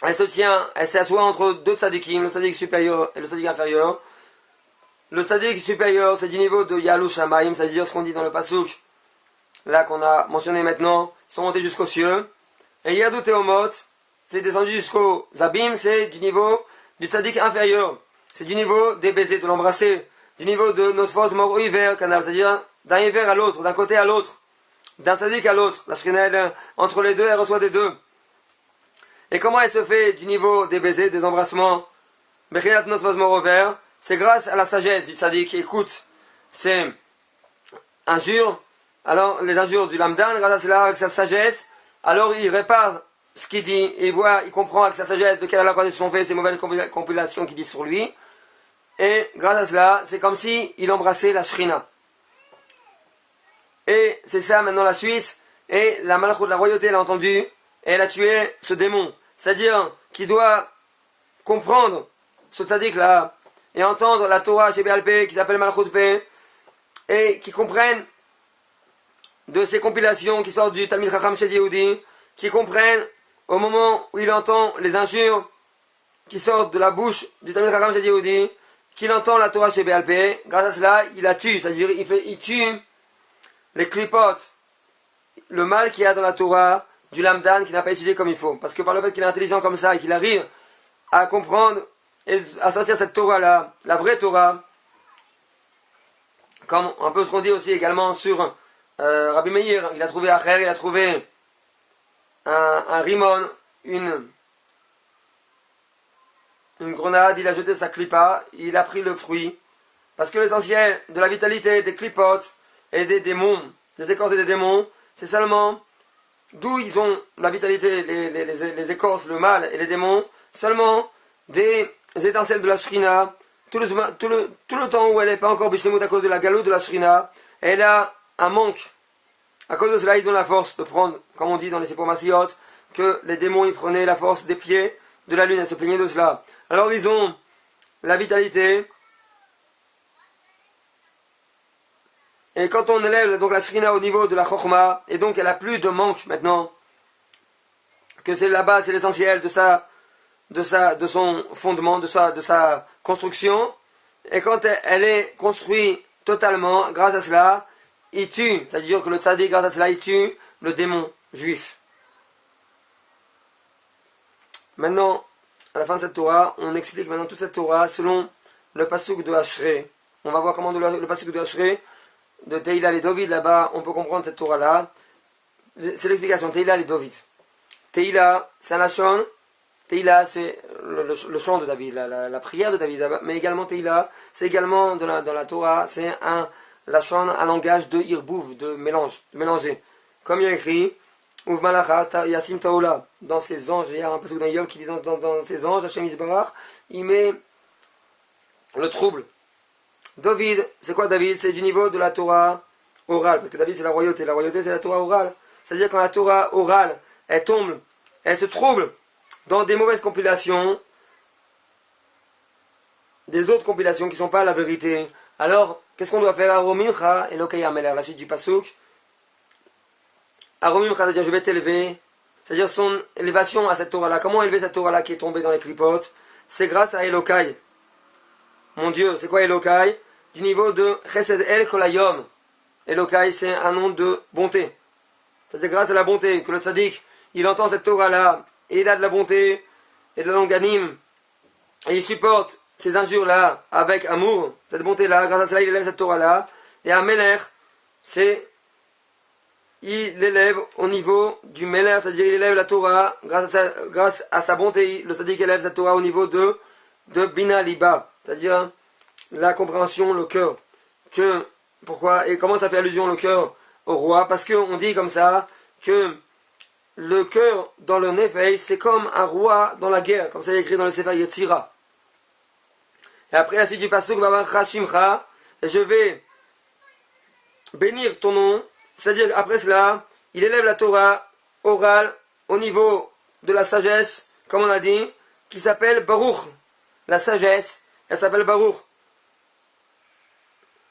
elle s'assoit entre 2 tzadikim, le tzadik supérieur et le tzadik inférieur. Le tzadik supérieur, c'est du niveau de Yalou Shamayim, c'est-à-dire ce qu'on dit dans le pasuk, là qu'on a mentionné maintenant, ils sont montés jusqu'aux cieux. Et Yadou Teomot, c'est descendu jusqu'aux abîmes, c'est du niveau du tzaddik inférieur. C'est du niveau des baisers, de l'embrasser. Du niveau de notre force mort au hiver, canal, c'est-à-dire d'un hiver à l'autre, d'un côté à l'autre, d'un tzaddik à l'autre. La Shrina, entre les deux, elle reçoit des 2. Et comment elle se fait du niveau des baisers, des embrassements? Bechinat notre force mort au hiver, c'est grâce à la sagesse du tzaddik qui écoute ses injures. Alors, les injures du lamdan, grâce à cela, avec sa sagesse, alors il répare ce qu'il dit, et il comprend avec sa sagesse de quelle halakha se sont fait ces mauvaises compilations qu'il dit sur lui. Et grâce à cela, c'est comme si il embrassait la Shrina. Et c'est ça maintenant la suite. Et la malachut de la royauté, elle a entendu, et elle a tué ce démon. C'est-à-dire qu'il doit comprendre ce tzaddik là, et entendre la Torah chez BLP qui s'appelle Malachut P, et qui comprennent de ces compilations qui sortent du Talmid Chacham chez Yehudi, qui comprennent au moment où il entend les injures qui sortent de la bouche du Talmid Chacham chez Yehudi, qu'il entend la Torah chez BLP, grâce à cela, il la tue, c'est-à-dire il tue les clipotes, le mal qu'il y a dans la Torah, du lamdan qui n'a pas étudié comme il faut. Parce que par le fait qu'il est intelligent comme ça et qu'il arrive à comprendre et à sortir cette Torah-là, la vraie Torah, comme un peu ce qu'on dit aussi également sur Rabbi Meir, il a trouvé Acher, il a trouvé un rimon, une grenade, il a jeté sa clipa, il a pris le fruit. Parce que l'essentiel de la vitalité des clipotes et des démons, des écorces et des démons, c'est seulement d'où ils ont la vitalité, les écorces, le mal et les démons, seulement des étincelles de la Shrina, tout le temps où elle n'est pas encore bishlemut à cause de la galoute de la Shrina, elle a un manque. À cause de cela, ils ont la force de prendre, comme on dit dans les Sipur Masiyot, que les démons ils prenaient la force des pieds de la lune, et se plaignaient de cela. Alors ils ont la vitalité. Et quand on élève donc la Shrina au niveau de la Chokhma, et donc elle a plus de manque maintenant, que c'est la base, c'est l'essentiel de son fondement, de sa construction. Et quand elle est construite totalement, grâce à cela, il tue, c'est-à-dire que le tzaddik, grâce à cela, il tue le démon juif. Maintenant, à la fin de cette Torah, on explique maintenant toute cette Torah selon le pasuk de Ashrei. On va voir comment le pasuk de Ashrei, de Teila et David, là-bas, on peut comprendre cette Torah-là. C'est l'explication, Teila et David. Teila, c'est un lachon. Teila, c'est le chant de David, la prière de David. Mais également Teila, c'est également dans la Torah, c'est un lachon, un langage de hirbouv, de mélanger. Comme il y a écrit, Uv Malachat Yasim Taola, dans ses anges, il y a un passage dans Yov qui dit dans ses anges, Hashem Yisbarach, il met le trouble. David, c'est quoi David? C'est du niveau de la Torah orale, parce que David c'est la royauté c'est la Torah orale. C'est-à-dire quand la Torah orale, elle tombe, elle se trouble dans des mauvaises compilations, des autres compilations qui ne sont pas la vérité. Alors, qu'est-ce qu'on doit faire? Aromimcha Elokei Amelech, la suite du pasuk. Aromimcha, c'est-à-dire je vais t'élever, c'est-à-dire son élévation à cette Torah-là. Comment élever cette Torah-là qui est tombée dans les clipotes? C'est grâce à Elokai. Mon Dieu, c'est quoi Elokai? Du niveau de Chesed El Kolayom. Elokai, c'est un nom de bonté. C'est-à-dire grâce à la bonté que le tzaddik, il entend cette Torah-là, et il a de la bonté, et de la longanime, et il supporte ces injures-là avec amour, cette bonté-là, grâce à cela, il élève cette Torah-là. Et un Melech, c'est, il l'élève au niveau du Melech, c'est-à-dire il élève la Torah, grâce à sa bonté, le tzaddik élève cette Torah au niveau de Bina Liba, c'est-à-dire la compréhension, le cœur. Pourquoi? Et comment ça fait allusion le cœur au roi? Parce qu'on dit comme ça, que le cœur dans le Nefesh, c'est comme un roi dans la guerre, comme ça il est écrit dans le Sefer Yetzira. Et après la suite du pasuk, je vais bénir ton nom, c'est-à-dire après cela, il élève la Torah orale au niveau de la sagesse, comme on a dit, qui s'appelle Baruch. La sagesse, elle s'appelle Baruch.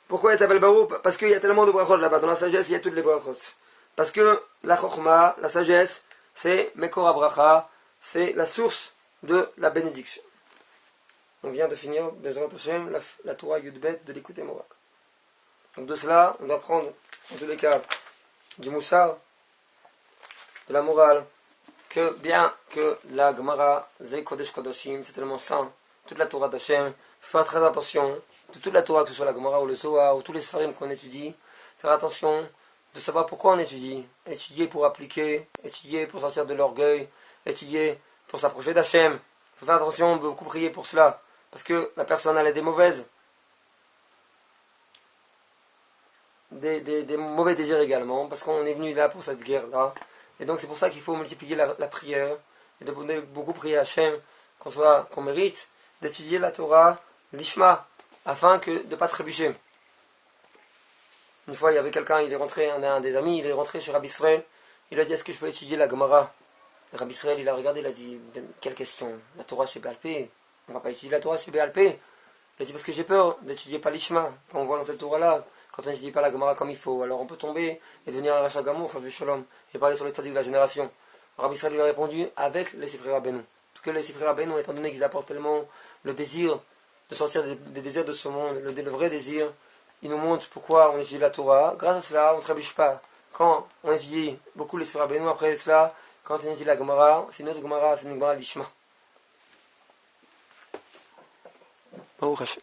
Pourquoi elle s'appelle Baruch? Parce qu'il y a tellement de brachot là-bas. Dans la sagesse, il y a toutes les brachot. Parce que la chokhma, la sagesse, c'est Mekor HaBracha, c'est la source de la bénédiction. On vient de finir, Bezrat Hashem, la Torah Yudbet de l'écoute et Mora. Donc de cela, on doit prendre, en tous les cas, du moussar, de la morale, que bien que la Gemara, Zeh Kodesh Kodashim, c'est tellement saint, toute la Torah d'Hashem, faire très attention, de toute la Torah, que ce soit la Gemara ou le Zohar, ou tous les Sfarim qu'on étudie, faire attention de savoir pourquoi on étudie. Étudier pour appliquer, étudier pour sortir de l'orgueil, étudier pour s'approcher d'Hachem. Il faut faire attention, beaucoup prier pour cela, parce que la personne elle a des mauvaises, des mauvais désirs également, parce qu'on est venu là pour cette guerre-là. Et donc c'est pour ça qu'il faut multiplier la prière, et de beaucoup prier à Hachem, qu'on mérite d'étudier la Torah, l'Ishma, afin de ne pas trébucher. Une fois, il y avait quelqu'un, il est rentré, un des amis, il est rentré chez Rabbi Israël, il a dit, est-ce que je peux étudier la Gemara? Rabbi Israël, il a regardé, il a dit, quelle question? La Torah chez Béalpé, on ne va pas étudier la Torah chez Béalpé. Il a dit, parce que j'ai peur d'étudier pas l'Ishma, quand on voit dans cette Torah-là, quand on n'étudie pas la Gemara comme il faut, alors on peut tomber et devenir un Racha Gamour, Chas V'Shalom, et parler sur les tzaddik de la génération. Rabbi Israël lui a répondu, avec les Sifrei Rabbeinu. Parce que les Sifrei Rabbeinu, étant donné qu'ils apportent tellement le désir de sortir des désirs de ce monde, le vrai désir, ils nous montrent pourquoi on étudie la Torah. Grâce à cela, on ne trébuche pas. Quand on étudie beaucoup les Sifrei Rabbeinu, après cela, quand on étudie la Gemara, c'est une autre Gemara, c'est une Gemara l'Ishma. Baruch Hashem.